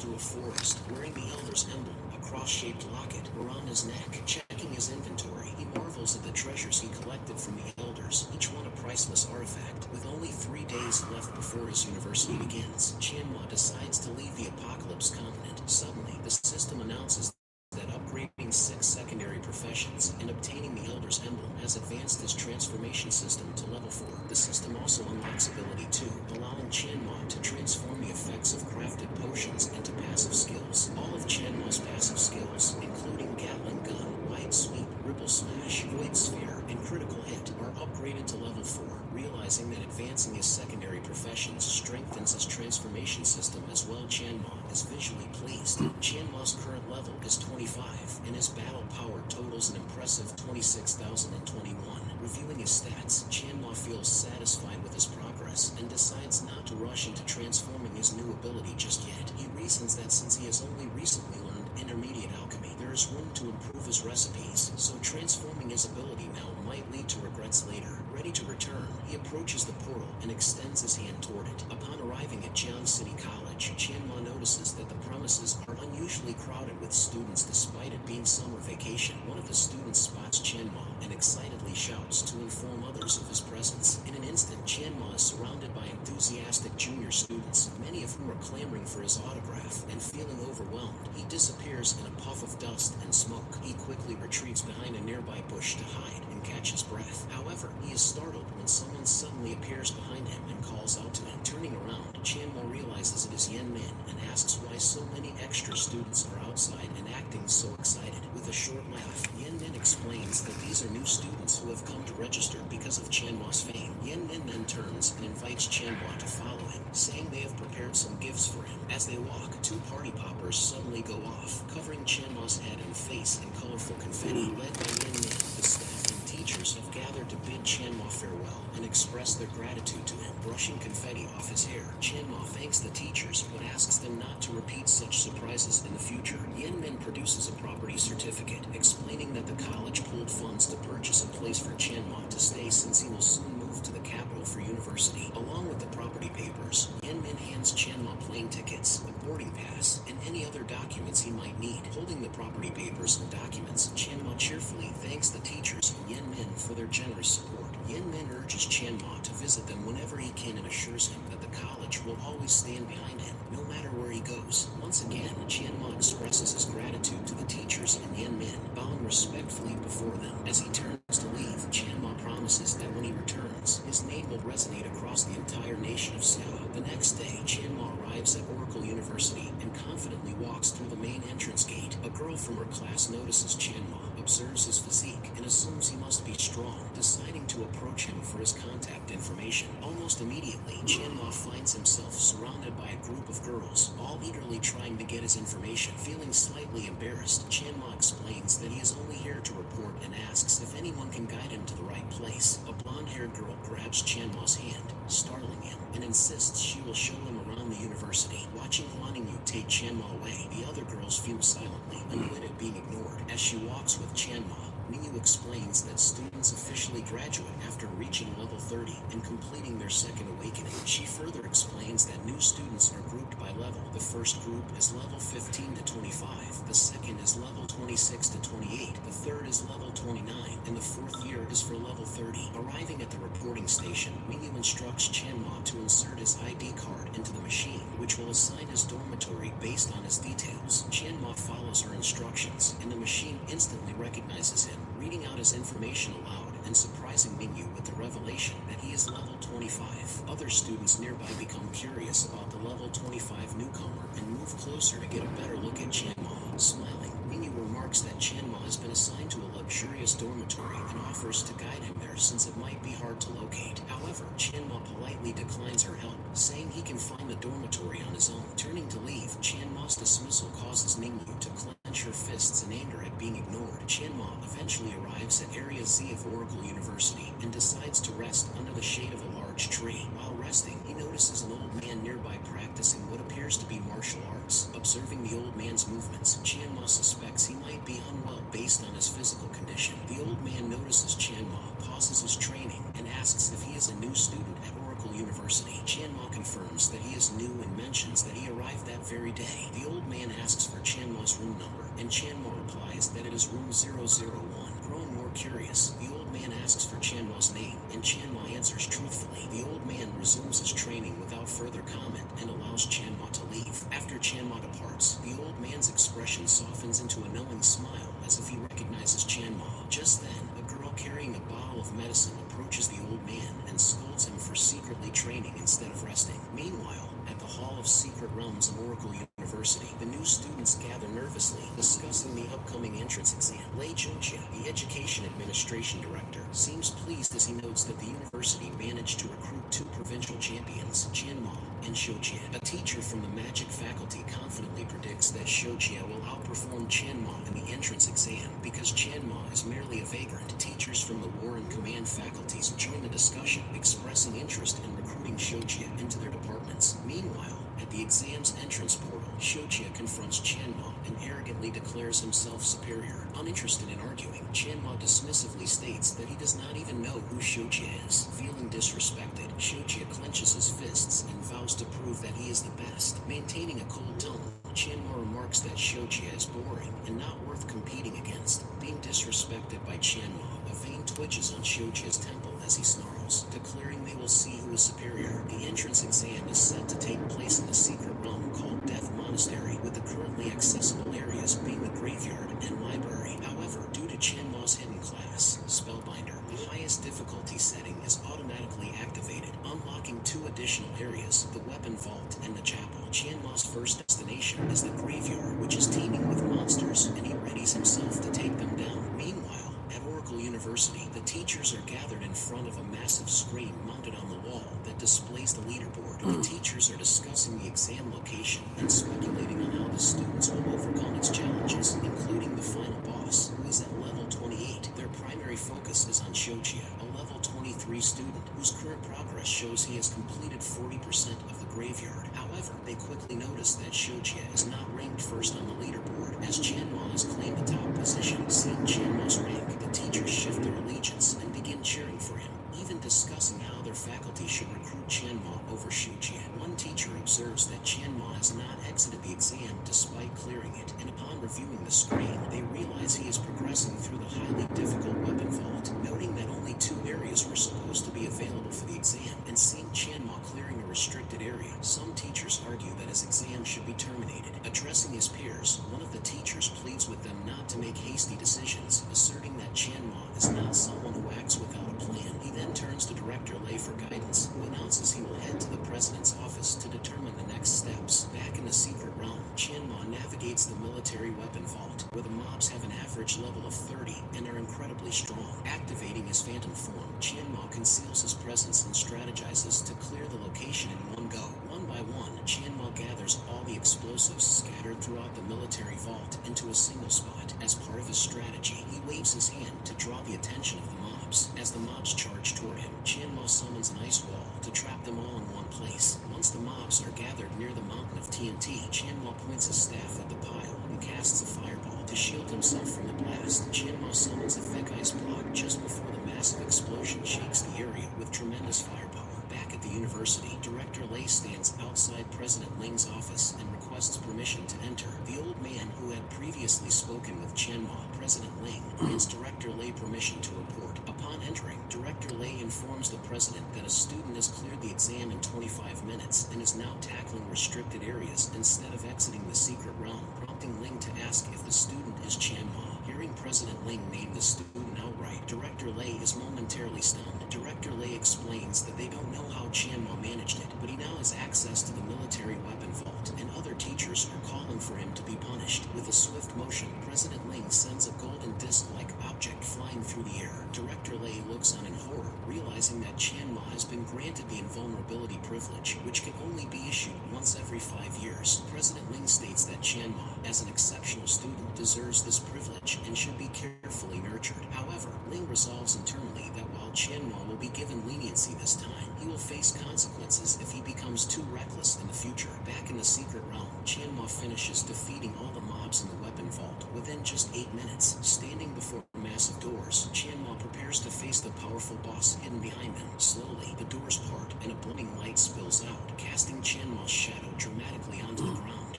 through a forest, wearing the Elder's emblem, a cross-shaped locket around his neck. Checking his inventory, he marvels at the treasures he collected from the Elders, each one a priceless artifact. With only 3 days left before his university begins, Chanma decides to leave the Apocalypse continent. Suddenly, the system announces that upgrading 6 secondary professions and obtaining the Elder's emblem has advanced his transformation system to level 4. The system also unlocks ability 2, allowing Chanma to transform the effects of crafted potions into passive skills. All of Chanma's passive skills, including Gatling Gun, Wide Sweep, Ripple Smash, Void Sphere, and Critical Hit, are upgraded to level 4, realizing that advancing his secondary professions strengthens his transformation system as well. Chanma is visually pleased. Chanma's current level is 25, and his battle power totals an impressive 26,021. Reviewing his stats, Chanma feels satisfied with his progress and decides not to rush into transforming his new ability just yet. He reasons that since he has only recently learned intermediate alchemy, there is room to improve his recipes, so transforming his ability now might lead to regrets later. Ready to return, he approaches the portal and extends his hand toward it. Upon arriving at Jian City College, Chanma notices that the premises are unusually crowded with students despite it being summer vacation. One of the students spots Chanma and excitedly shouts to inform others of his presence. In an instant, Chanma is surrounded by enthusiastic junior students, many of whom are clamoring for his autograph, and feeling overwhelmed, he disappears in a puff of dust and smoke. He quickly retreats behind a nearby bush to hide and catch his breath. However, he is startled when someone suddenly appears behind him and calls out to him. Turning around, Chanma realizes it is Yen Min and asks why so many extra students are outside and acting so excited. With a short laugh, Yen Min explains that these are new students who have come to register because of Chanma's fame. Yen Min then turns and invites Chanma to follow him, saying they have prepared some gifts for him. As they walk, 2 party poppers suddenly go off, covering Chanma's head and face in colorful confetti. Led by Yen Min, the staff and teachers have gathered to bid Chanma farewell and express their gratitude to him. Brushing confetti off his hair, Chanma thanks the teachers but asks them not to repeat such surprises in the future. Yen Min produces a property certificate, explaining that the college pooled funds to purchase a place for Chanma to stay since he will soon move to the capital for university. Along with the property papers, Yen Min hands Chanma plane tickets, a boarding pass, and any other documents he might need. Holding the property papers and documents, Chanma cheerfully thanks the teachers and Yen Min for their generous support. Yen Min urges Chanma to visit them whenever he can and assures him that the college will always stand behind him, no matter where he goes. Once again, Chanma expresses his gratitude to the teachers and Yen Min, bowing respectfully before them. As he turns to leave, Chanma promises that when he returns, his name will resonate across the entire nation of Sia. The next day, Chanma arrives at Oracle University and confidently walks through the main entrance gate. A girl from her class notices Chanma, observes his physique, and assumes he must be strong, deciding to approach him for his contact information. Almost immediately, Chanma finds himself surrounded by a group of girls, all eagerly trying to get his information. Feeling slightly embarrassed, Chanma explains that he is only here to report and asks if anyone can guide him to the right place. A blonde-haired girl grabs Chanma's hand, startling him, and insists she will show him around the university. Watching Huan Yu take Chanma away, the other girls fume silently, annoyed at being ignored. As she walks with Chanma, Mingyu explains that students officially graduate after reaching level 30 and completing their second awakening. She further explains that new students are grouped by level. The first group is level 15 to 25, the second is level 26 to 28, the third is level 29, and the fourth year is for level 30. Arriving at the reporting station, Mingyu instructs Chanma to insert his ID card into the machine, which will assign his dormitory based on his details. Chanma follows her instructions, and the machine instantly recognizes him, reading out his information aloud and surprising Mingyu with the revelation that he is level 25. Other students nearby become curious about the level 25 newcomer and move closer to get a better look at Chanma. Smiling, Mingyu remarks that Chanma has been assigned to a luxurious dormitory and offers to guide him there since it might be hard to locate. However, Chanma politely declines her help, saying he can find the dormitory on his own. Turning to leave, Chanma's dismissal causes Mingyu to clench her fists in anger at being ignored. Chanma eventually arrives at Area Z of Oracle University and decides to rest under the shade of a large tree. While resting, he notices an old man nearby practicing what appears to be martial arts. Observing the old man's movements, Chanma suspects he might be unwell based on his physical condition. The old man notices Chanma, pauses his training, and asks if he is a new student at Oracle University. Chanma confirms that he is new and mentions that he arrived that that very day. The old man asks for Chanma's room number, and Chanma replies that it is room 001. Growing more curious, the old man asks for Chanma's name, and Chanma answers truthfully. The old man resumes his training without further comment and allows Chanma to leave. After Chanma departs, the old man's expression softens into a knowing smile as if he recognizes Chanma. Just then, a girl carrying a bottle of medicine approaches the old man and scolds him for secretly training instead of resting. Meanwhile, at the Hall of Secret Realms of Oracle University, the new students gather nervously, discussing the upcoming entrance exam. Lei Chunxia, the Education Administration Director, seems pleased as he notes that the university managed to recruit 2 provincial champions, Chanma and Xiujie. A teacher from the magic faculty confidently predicts that Xiujie will outperform Chanma in the entrance exam because Chanma is merely a vagrant. Teachers from the War and Command faculties join the discussion, expressing interest in recruiting Xiujie into their departments. Meanwhile, at the exam's entrance portal, Xiujie confronts Chanma and arrogantly declares himself superior. Uninterested in arguing, Chanma dismissively states that he does not even know who Xiujie is. Feeling disrespected, Xiujie clenches his fists and vows to prove that he is the best. Maintaining a cold tone, Chanma remarks that Xiujie is boring and not worth competing against. Being disrespected by Chanma, a vein twitches on Xiujie's temple as he snarls, declaring they will see who is superior. The entrance exam is set to take place in a secret realm called Death Monastery, with the currently accessible areas being the graveyard and library. However, due to Chanma's hidden class, Spellbinder, the highest difficulty setting is automatically activated, unlocking 2 additional areas, the Weapon Vault and the Chapel. Chanma's first destination is the graveyard, which is teeming with monsters, and he readies himself to take them down. Meanwhile, at Oracle University, the teachers are gathered in front of a massive screen mounted on the wall that displays the leaderboard. The teachers are discussing the exam location and speculating on how the students will overcome its challenges, including the final boss, who is at level 28. Their primary focus is on Xiujie, a level 23 student whose current progress shows he has completed 40% of the graveyard. However, they quickly notice that Xiujie is not ranked first on the leaderboard, as Chanma has claimed the top position. Seeing Chanma's rank, the teachers shift their allegiance and begin cheering for him, even discussing how their faculty should recruit Chanma over Xiujie. One teacher observes that Chanma has not exited the exam despite clearing it, and upon reviewing the screen, they realize he is progressing through the highly difficult Weapon Vault. Noting that only 2 areas were supposed to be available for the exam, and seeing Chanma clearing a restricted area, some teachers argue that his exam should be terminated. Addressing his peers, one of the teachers pleads with them not to make hasty decisions, asserting that Chanma is not someone who acts without a plan. He then turns to Director Lei for guidance, who announces he will head to the president's office to determine the next steps. Back in the secret realm, Chanma navigates the military weapon vault, where the mobs have an average level of 30 and are incredibly strong. Activating his phantom form, Chanma conceals his presence and strategizes to clear the location in one go. One by one, Chanma gathers all the explosives scattered throughout the military vault into a single spot. As part of his strategy, he waves his hand to draw the attention of the mobs. As the mobs charge toward him, Chanma summons an ice wall to trap them all in one place. Once the mobs are gathered near the mountain of TNT, Chanma points his staff at the pile and casts a fireball to shield himself from the blast. Chanma summons a thick ice block just before the massive explosion shakes the area with tremendous firepower. Back at the university, Director Lei stands outside President Ling's office and requests permission to enter. The old man who had previously spoken with Chanma, President Ling, grants Director Lei permission to report. Upon entering, Director Lei informs the president that a student has cleared the exam in 25 minutes and is now tackling restricted areas instead of exiting the secret realm, prompting Ling to ask if the student is Chanma. Hearing President Ling name the student outright, Director Lei is momentarily stunned. Director Lei explains that they don't know how Chanma managed it, but he now has access to the military weapon vault, and other teachers are calling for him to be punished. With a swift motion, President Ling sends a golden disc-like object flying through the air. Director Lei looks on in horror, realizing that Chanma has been granted the invulnerability privilege, which can only be issued once every 5 years. President Ling states that Chanma, as an exceptional student, deserves this privilege and should be carefully nurtured. However, Ling resolves internally that while Chanma will be given leniency this time, he will face consequences if he becomes too reckless in the future. Back in the secret realm, Chanma finishes defeating all the mobs in the weapon vault within just 8 minutes. Standing before massive doors, Chanma prepares to face the powerful boss hidden behind them. Slowly, the doors part and a blinding light spills out, casting Chanma's shadow dramatically onto the ground.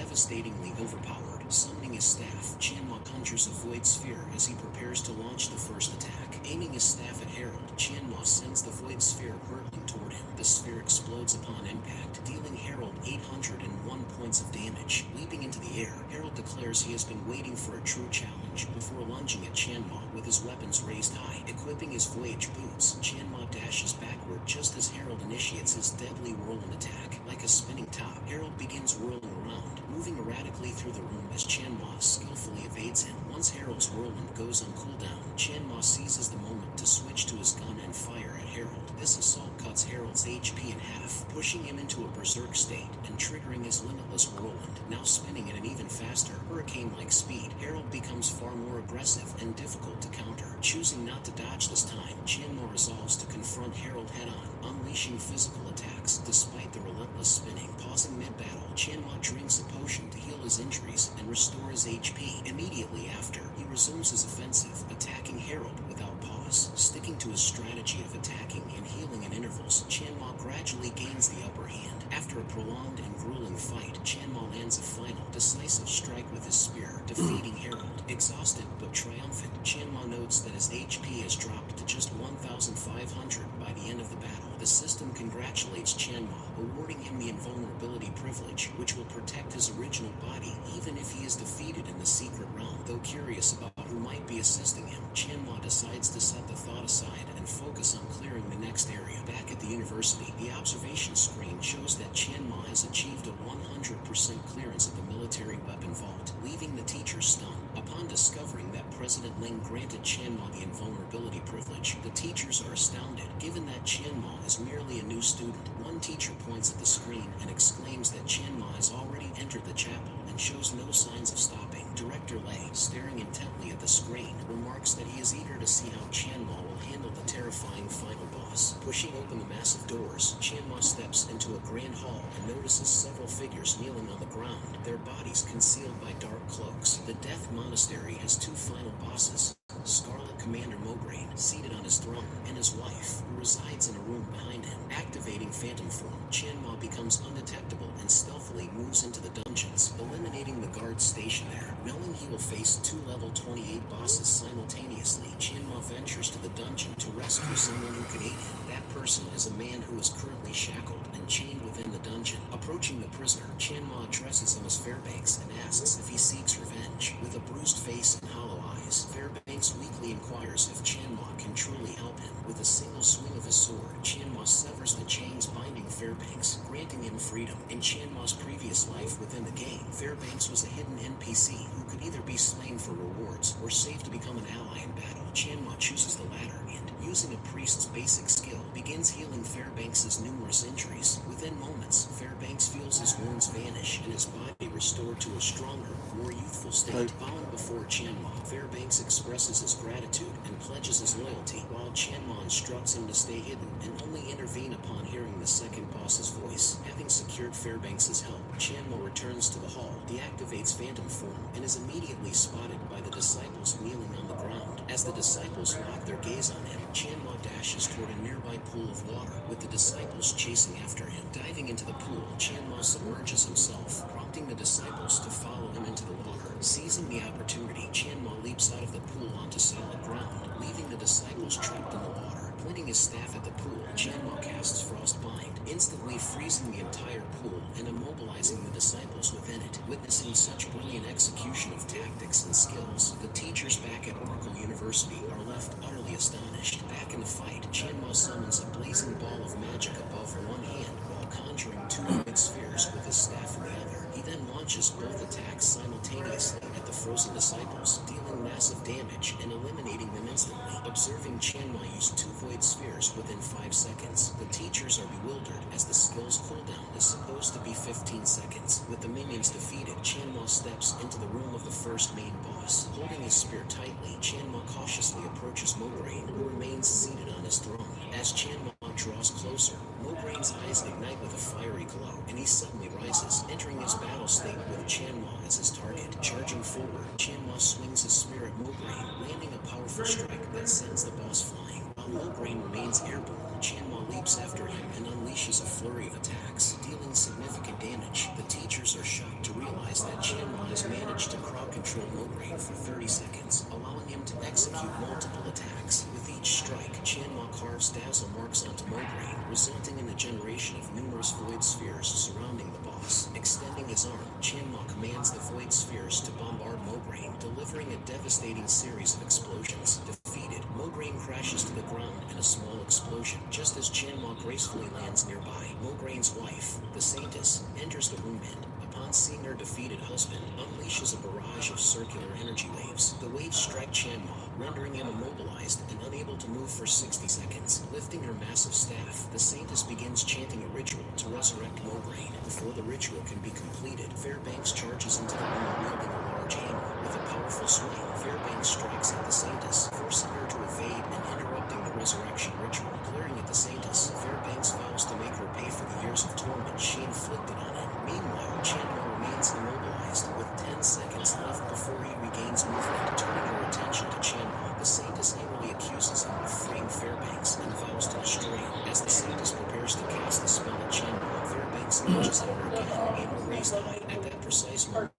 devastatingly overpowered. Summoning his staff, Chanma conjures a void sphere as he prepares to launch the first attack. Aiming his staff at Harold, Chanma sends the void sphere hurtling toward him. The sphere explodes upon impact, dealing Harold 801 points of damage. Leaping into the air, Harold declares he has been waiting for a true challenge before lunging at Chanma with his weapons raised high. Equipping his voyage boots, Chanma dashes backward just as Harold initiates his deadly whirlwind attack. Like a spinning top, Harold begins whirling around, moving erratically through the room as Chanma skillfully evades him. Once Harold's whirlwind goes on cooldown, Chanma seizes the moment to switch to his gun and fire at Harold. This assault cuts Harold's HP in half, pushing him into a berserk state and triggering his limitless whirlwind. Now spinning at an even faster, hurricane-like speed, Harold becomes far more aggressive and difficult to counter. Choosing not to dodge this time, Chanma resolves to confront Harold head-on, unleashing physical attacks despite the relentless spinning. Pausing mid-battle, Chanma drinks a potion to heal his injuries and restore his HP. Immediately after, he resumes his offensive, attacking Harold without pause. Sticking to his strategy of attacking and healing in intervals, Chanma gradually gains the upper hand. After a prolonged and grueling fight, Chanma lands a final, decisive strike with his spear, defeating Harold. Exhausted but triumphant, Chanma notes that his HP has dropped to just 1,500 by the end of the battle. The system congratulates Chanma, awarding him the invulnerability privilege, which will protect his original body even if he is defeated in the secret realm. Though curious about who might be assisting him, Chanma decides to set the thought aside and focus on clearing the next area. Back at the university, the observation screen shows that Chanma has achieved a 100% clearance of the military weapon vault, leaving the teachers stunned. Upon discovering that President Ling granted Chanma the invulnerability privilege, the teachers are astounded, given that Chanma is merely a new student. One teacher points at the screen and exclaims that Chanma has already entered the chapel and shows no signs of stopping. Director Lei, staring intently at the screen, remarks that he is eager to see how Chanma will handle the terrifying final boss. Pushing open the massive doors, Chanma steps into a grand hall and notices several figures kneeling on the ground, their bodies concealed by dark cloaks. The Death Monastery has two final bosses, Scarlet Commander Mograine, seated on his throne, and his wife, who resides in a room behind him. Activating Phantom Form, Chanma becomes undetectable and stealthily moves into the dungeons, eliminating the guards stationed there. Knowing he will face two level 28 bosses simultaneously, Chanma ventures to the dungeon to rescue someone who can aid him. That person is a man who is currently shackled and chained within the dungeon. Approaching the prisoner, Chanma addresses him as Fairbanks and asks if he seeks revenge. With a bruised face and hollow eyes, Fairbanks weakly inquires if Chanma can truly help him. With a single swing of his sword, Chanma severs the chains binding Fairbanks, granting him freedom. In Chanma's previous life within the game, Fairbanks was a hidden NPC who could either be slain for rewards or saved to become an ally in battle. Chanma chooses the latter and, using a priest's basic skill, begins healing Fairbanks' numerous injuries. Within moments, Fairbanks feels his wounds vanish and his body restored to a stronger, more youthful state. Bowing before Chanma, Fairbanks expresses his gratitude and pledges his loyalty, while Chanma instructs him to stay hidden and only intervene upon hearing the second boss's voice. Having secured Fairbanks' help, Chanma returns to the hall, deactivates Phantom Form, and is immediately spotted by the disciples kneeling on the ground. As the disciples lock their gaze on him, Chanma dashes toward a nearby pool of water, with the disciples chasing after him. Diving into the pool, Chanma submerges himself, prompting the disciples to follow him into the water. Seizing the opportunity, Chanma leaps out of the pool onto solid ground, leaving the disciples trapped in the water. Pointing his staff at the pool, Chanma casts Frostbind, instantly freezing the entire pool and immobilizing the disciples within it. Witnessing such brilliant execution of tactics and skills, the teachers back at Oracle University are left utterly astonished. Back in the fight, Chanma summons a blazing ball of magic above one hand while conjuring two void spheres with his staff in the other. He then launches both attacks simultaneously at the frozen disciples, dealing massive damage and eliminating them instantly. Observing Chanma use two void spheres within 5 seconds, the teachers are bewildered as the skill's cooldown is supposed to be 15 seconds. With the minions defeated, Chanma steps into the room of the first main boss. Holding his spear tightly, Chanma cautiously approaches Mograine, who remains seated on his throne. As Chanma draws closer, Mograine's eyes ignite with a fiery glow, and he suddenly rises, entering his battle state with Chanma as his target. Charging forward, Chanma swings his spear at Mograine, landing a powerful strike that sends the boss flying. While While Mograine remains airborne, Chanma leaps after him and unleashes a flurry of attacks, dealing significant damage. The teachers are shocked to realize that Chanma has managed to crowd control Mograine for 30 seconds, allowing him to execute multiple attacks. With each strike, Chanma carves dazzle marks onto Mograine, resulting in the generation of numerous void spheres surrounding the boss. Extending his arm, Chanma commands the void spheres to bombard Mograine, delivering a devastating series of explosions. Defeated, Mograine crashes to the ground in a small explosion, just as Chanma gracefully lands nearby. Mograine's wife, the Saintess, enters the room and, upon seeing her defeated husband, unleashes a barrage of circular energy waves. The waves strike Chanma, rendering him immobilized and unable to move for 60 seconds. Lifting her massive staff, the Saintess begins chanting a ritual to resurrect Mograine. Before the ritual can be completed, Fairbanks charges into the room wielding a large hammer. With a powerful swing, Fairbanks strikes at the Saintess, forcing her to evade and interrupting the resurrection ritual. Glaring at the Saintess, Fairbanks vows to make her pay for the years of torment she inflicted on him. Meanwhile, Chanma remains immobilized, with 10 seconds left before he regains movement. Turning her attention to Chanma, the Saintess angrily accuses him of freeing Fairbanks and vows to destroy him. As the Saintess prepares to cast the spell at Chanma, Fairbanks launches at her again, hammer raised high. At that precise moment,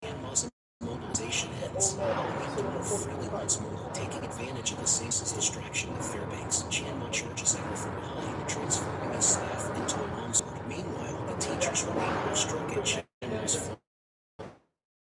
Chanma's immobilization ends, allowing him to move freely once more. Taking advantage of the Saintess' distraction with Fairbanks, Chanma charges at her from behind, transforming his staff into a longsword. Meanwhile, the teachers remain awestruck at Chanma's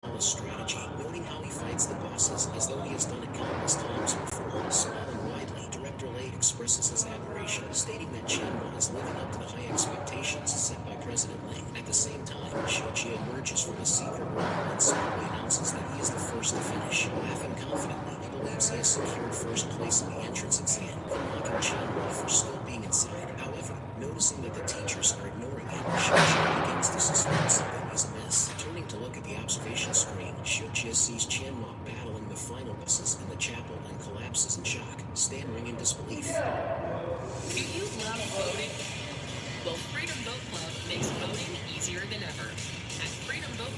flawless strategy, noting how he fights the bosses as though he has done it countless times before. Smiling widely, Director Lei expresses his admiration, stating that Chanma is living up to the high expectations set by President Ling. At the same time, Xiujie emerges from the secret room and smartly announces that he is the first to finish. Laughing confidently, he believes he has secured first place in the entrance exam, mocking Chanma for still being inside. However, noticing that the teachers are ignoring him, Xiujie begins to suspect something is amiss. Turning to look at the observation screen, Xiujie sees Chanma battling the final bosses in the chapel and collapses in shock, stammering in disbelief. Do you love voting? Well, Freedom Boat Club makes voting easier than ever. At Freedom Boat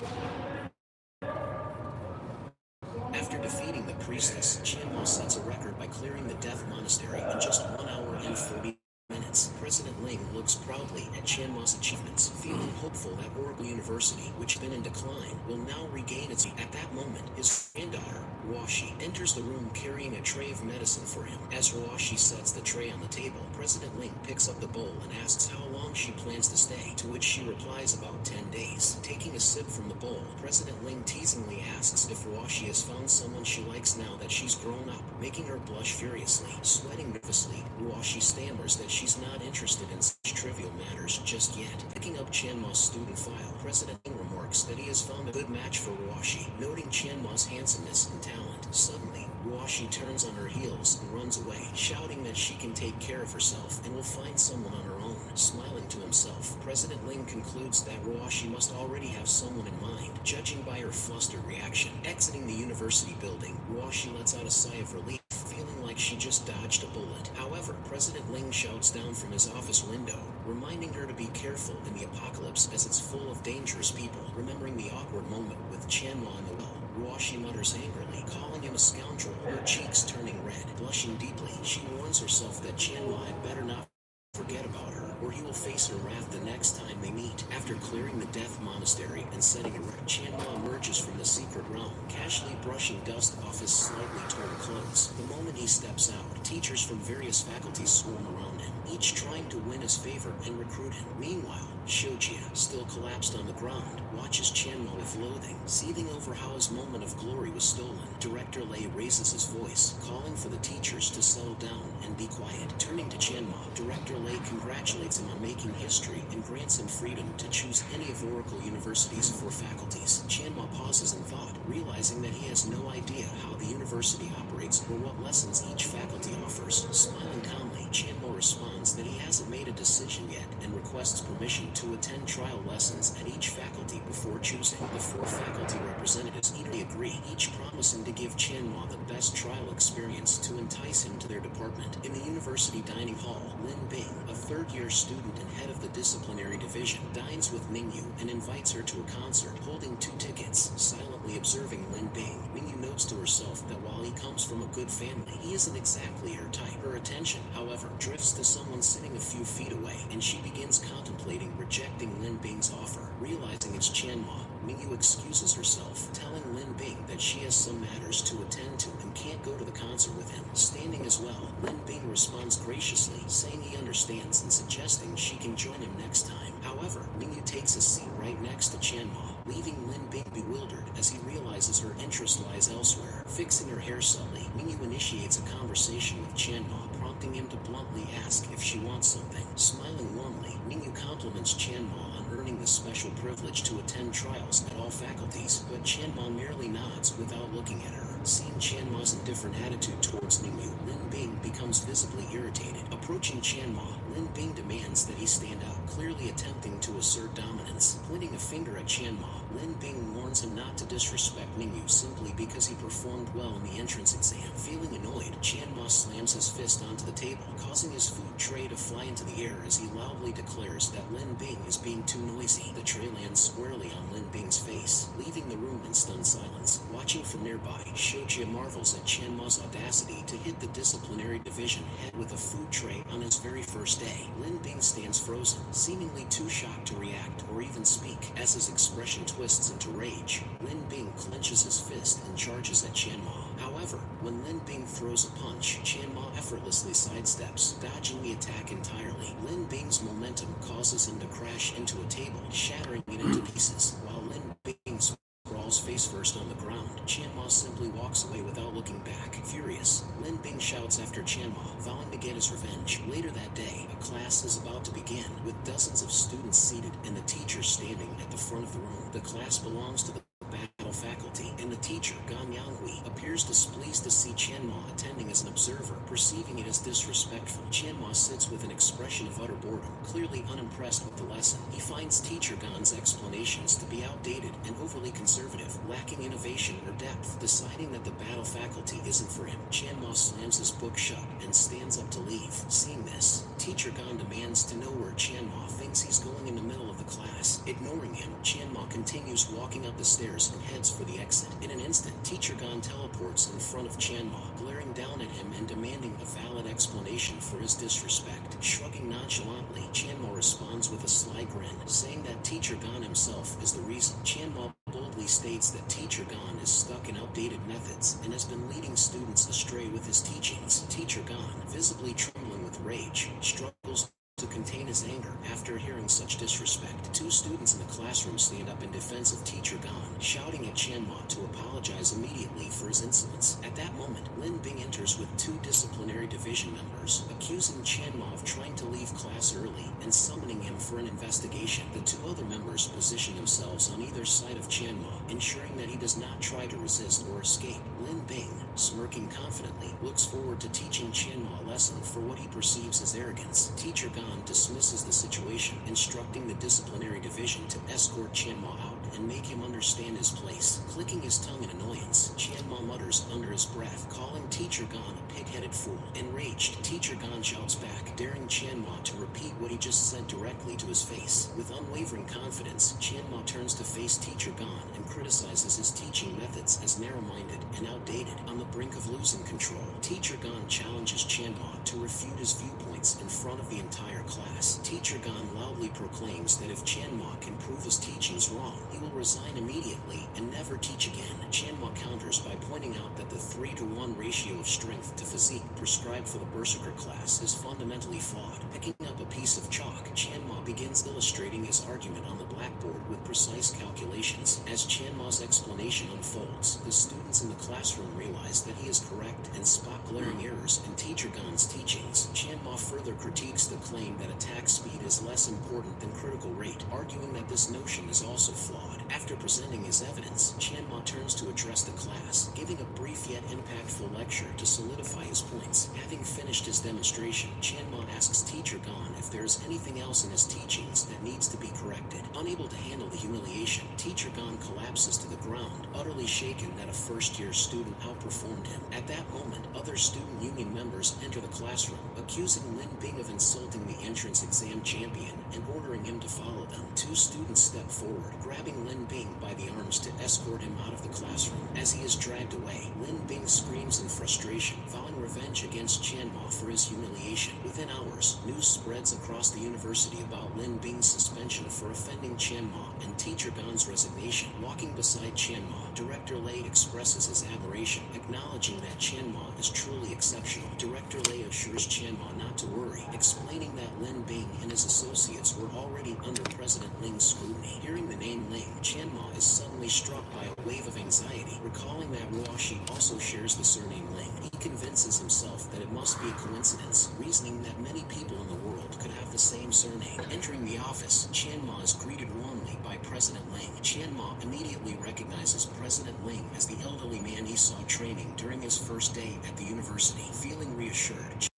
After defeating the priestess, Chanma sets a record by clearing the Death Monastery in just 1 hour and 40 minutes. President Ling looks proudly at Chanma's achievements, feeling hopeful that Oracle University, which had been in decline, will now regain its. At that moment, his granddaughter, Ruoshi, enters the room carrying a tray of medicine for him. As Ruoshi sets the tray on the table, President Ling picks up the bowl and asks how long she plans to stay, to which she replies about 10 days. Taking a sip from the bowl, President Ling teasingly asks if Ruoshi has found someone she likes now that she's grown up, making her blush furiously. Sweating nervously, Ruoshi stammers that she's not interested in such trivial matters just yet. Picking up Chanma's student file, President Ling remarks that he has found a good match for Ruoshi, noting Chanma's handsomeness and talent. Suddenly, Ruoshi turns on her heels and runs away, shouting that she can take care of herself and will find someone on her own. Smiling to himself, President Ling concludes that Ruoshi must already have someone in mind, judging by her flustered reaction. Exiting the university building, Ruoshi lets out a sigh of relief, feeling like she just dodged a bullet. However, President Ling shouts down from his office window, reminding her to be careful in the apocalypse as it's full of dangerous people. Remembering the awkward moment with Chanma in the well, Ruoshi mutters angrily, calling him a scoundrel, her cheeks turning red. Blushing deeply, she warns herself that Chanma had better not forget about her, or he will face her wrath the next time they meet. After clearing the Death Monastery and setting it right, Chanma emerges from the secret realm, casually brushing dust off his slightly torn clothes. The moment he steps out, teachers from various faculties swarm around him, each trying to win his favor and recruit him. Meanwhile, Xiujie, still collapsed on the ground, watches Chanma with loathing, seething over how his moment of glory was stolen. Director Lei raises his voice, calling for the teachers to settle down and be quiet. Turning to Chanma, Director Lei congratulates him on making history and grants him freedom to choose any of Oracle University's 4 faculties. Chanma pauses in thought, realizing that he has no idea how the university operates or what lessons each faculty offers. Smiling calmly, Chanma responds that he hasn't made a decision yet and requests permission to attend trial lessons at each faculty before choosing. The 4 faculty representatives eagerly agree, each promising to give Chanma the best trial experience to entice him to their department. In the university dining hall, Lin Bing, a third-year student and head of the disciplinary division, dines with Ningyu and invites her to a concert, holding 2 tickets. Silently observing Lin Bing, Mingyu notes to herself that while he comes from a good family, he isn't exactly her type. Her attention, however, drifts to someone sitting a few feet away, and she begins contemplating rejecting Lin Bing's offer. Realizing it's Chanma, Mingyu excuses herself, telling Lin Bing that she has some matters to attend to and can't go to the concert with him. Standing as well, Lin Bing responds graciously, saying he understands and suggesting she can join him next time. However, Mingyu takes a seat right next to Chanma, leaving Lin Bing bewildered as he realizes her interest lies elsewhere. Fixing her hair subtly, Mingyu initiates a conversation with Chanma, prompting him to bluntly ask if she wants something. Smiling warmly, Mingyu compliments Chanma on earning the special privilege to attend trials at all faculties, but Chanma merely nods without looking at her. Seeing Chanma's indifferent attitude towards Mingyu, Lin Bing becomes visibly irritated. Approaching Chanma, Lin Bing demands that he stand out, clearly attempting to assert dominance. Pointing a finger at Chanma, Lin Bing warns him not to disrespect Mingyu simply because he performed well in the entrance exam. Feeling annoyed, Chanma slams his fist onto the table, causing his food tray to fly into the air as he loudly declares that Lin Bing is being too noisy. The tray lands squarely on Lin Bing's face, leaving the room in stunned silence. Watching from nearby, Shoji marvels at Chanma's audacity to hit the disciplinary division head with a food tray on his very first day. Lin Bing stands frozen, seemingly too shocked to react or even speak. As his expression twists into rage, Lin Bing clenches his fist and charges at Chanma. However, when Lin Bing throws a punch, Chanma effortlessly sidesteps, dodging the attack entirely. Lin Bing's momentum causes him to crash into a table, shattering it into pieces. While Lin Bing sprawls face first on the ground, Chanma simply walks away without looking back. Furious, Lin Bing shouts after Chanma, vowing to get his revenge. Later that day, a class is about to begin, with dozens of students seated and the teacher standing at the front of the room. The class belongs to the battle faculty, and the teacher, Gan Yanghui, appears displeased to see Chanma attending as an observer, perceiving it as disrespectful. Chanma sits with an expression of utter boredom, clearly unimpressed with the lesson. He finds teacher Gan's explanations to be outdated and overly conservative, lacking innovation or depth. Deciding that the battle faculty isn't for him, Chanma slams his book shut and stands up to leave. Seeing this, teacher Gan demands to know where Chanma thinks he's going in the middle of the class. Ignoring him, Chanma continues walking up the stairs and heads for the exit. In an instant, teacher Gan teleports in front of Chanma, glaring down at him and demanding a valid explanation for his disrespect. Shrugging nonchalantly, Chanma responds with a sly grin, saying that teacher Gan himself is the reason. Chanma boldly states that teacher Gan is stuck in outdated methods and has been leading students astray with his teachings. Teacher Gan, visibly trembling with rage, struggles to contain his anger after hearing such disrespect. Two students in the classroom stand up in defense of teacher Gan, shouting at Chanma to apologize immediately for his insolence. At that moment, Lin Bing enters with two disciplinary division members, accusing Chanma of trying to leave class early and summoning him for an investigation. The two other members position themselves on either side of Chanma, ensuring that he does not try to resist or escape. Lin Bing, smirking confidently, looks forward to teaching Chanma a lesson for what he perceives as arrogance. Teacher Gan dismisses the situation, instructing the disciplinary division to escort Chanma out and make him understand his place. Clicking his tongue in annoyance, Chanma mutters under his breath, calling teacher Gan a pig-headed fool. Enraged, teacher Gan shouts back, daring Chanma to repeat what he just said directly to his face. With unwavering confidence, Chanma turns to face teacher Gan and criticizes his teaching methods as narrow-minded and outdated. On the brink of losing control, teacher Gan challenges Chanma to refute his viewpoints in front of the entire class. Teacher Gan loudly proclaims that if Chanma can prove his teachings wrong, he will resign immediately and never teach again. Chanma counters by pointing out that the 3-to-1 ratio of strength to physique prescribed for the Berserker class is fundamentally flawed. Picking up a piece of chalk, Chanma begins illustrating his argument on the blackboard with precise calculations. As Chanma's explanation unfolds, the students in the classroom realize that he is correct and spot glaring errors in teacher Gan's teachings. Chanma further critiques the claim that attack speed is less important than critical rate, arguing that this notion is also flawed. After presenting his evidence, Chanma turns to address the class, giving a brief yet impactful lecture to solidify his points. Having finished his demonstration, Chanma asks Teacher Gon if there is anything else in his teachings that needs to be corrected. Unable to handle the humiliation, Teacher Gon collapses to the ground, utterly shaken that a first-year student outperformed him. At that moment, other student union members enter the classroom, accusing Lin Bing of insulting the entrance exam champion and ordering him to follow them. Two students step forward, grabbing Lin Bing by the arms to escort him out of the classroom. As he is dragged away, Lin Bing screams in frustration, vowing revenge against Chanma for his humiliation. Within hours, news spreads across the university about Lin Bing's suspension for offending Chanma and Teacher Gon's resignation. Walking beside Chanma, Director Lei expresses his admiration, acknowledging that Chanma is truly exceptional. Director Lei assures Chanma not to worry, explaining that Lin Bing and his associates were already under President Ling's scrutiny. Hearing the name Ling, Chanma is suddenly struck by a wave of anxiety, recalling that Ruoshi also shares the surname Ling. He convinces himself that it must be a coincidence, reasoning that many people in the world could have the same surname. Entering the office, Chanma is greeted warmly by President Ling. Chanma immediately recognizes President Ling as the elderly man he saw training during his first day at the university. Feeling reassured,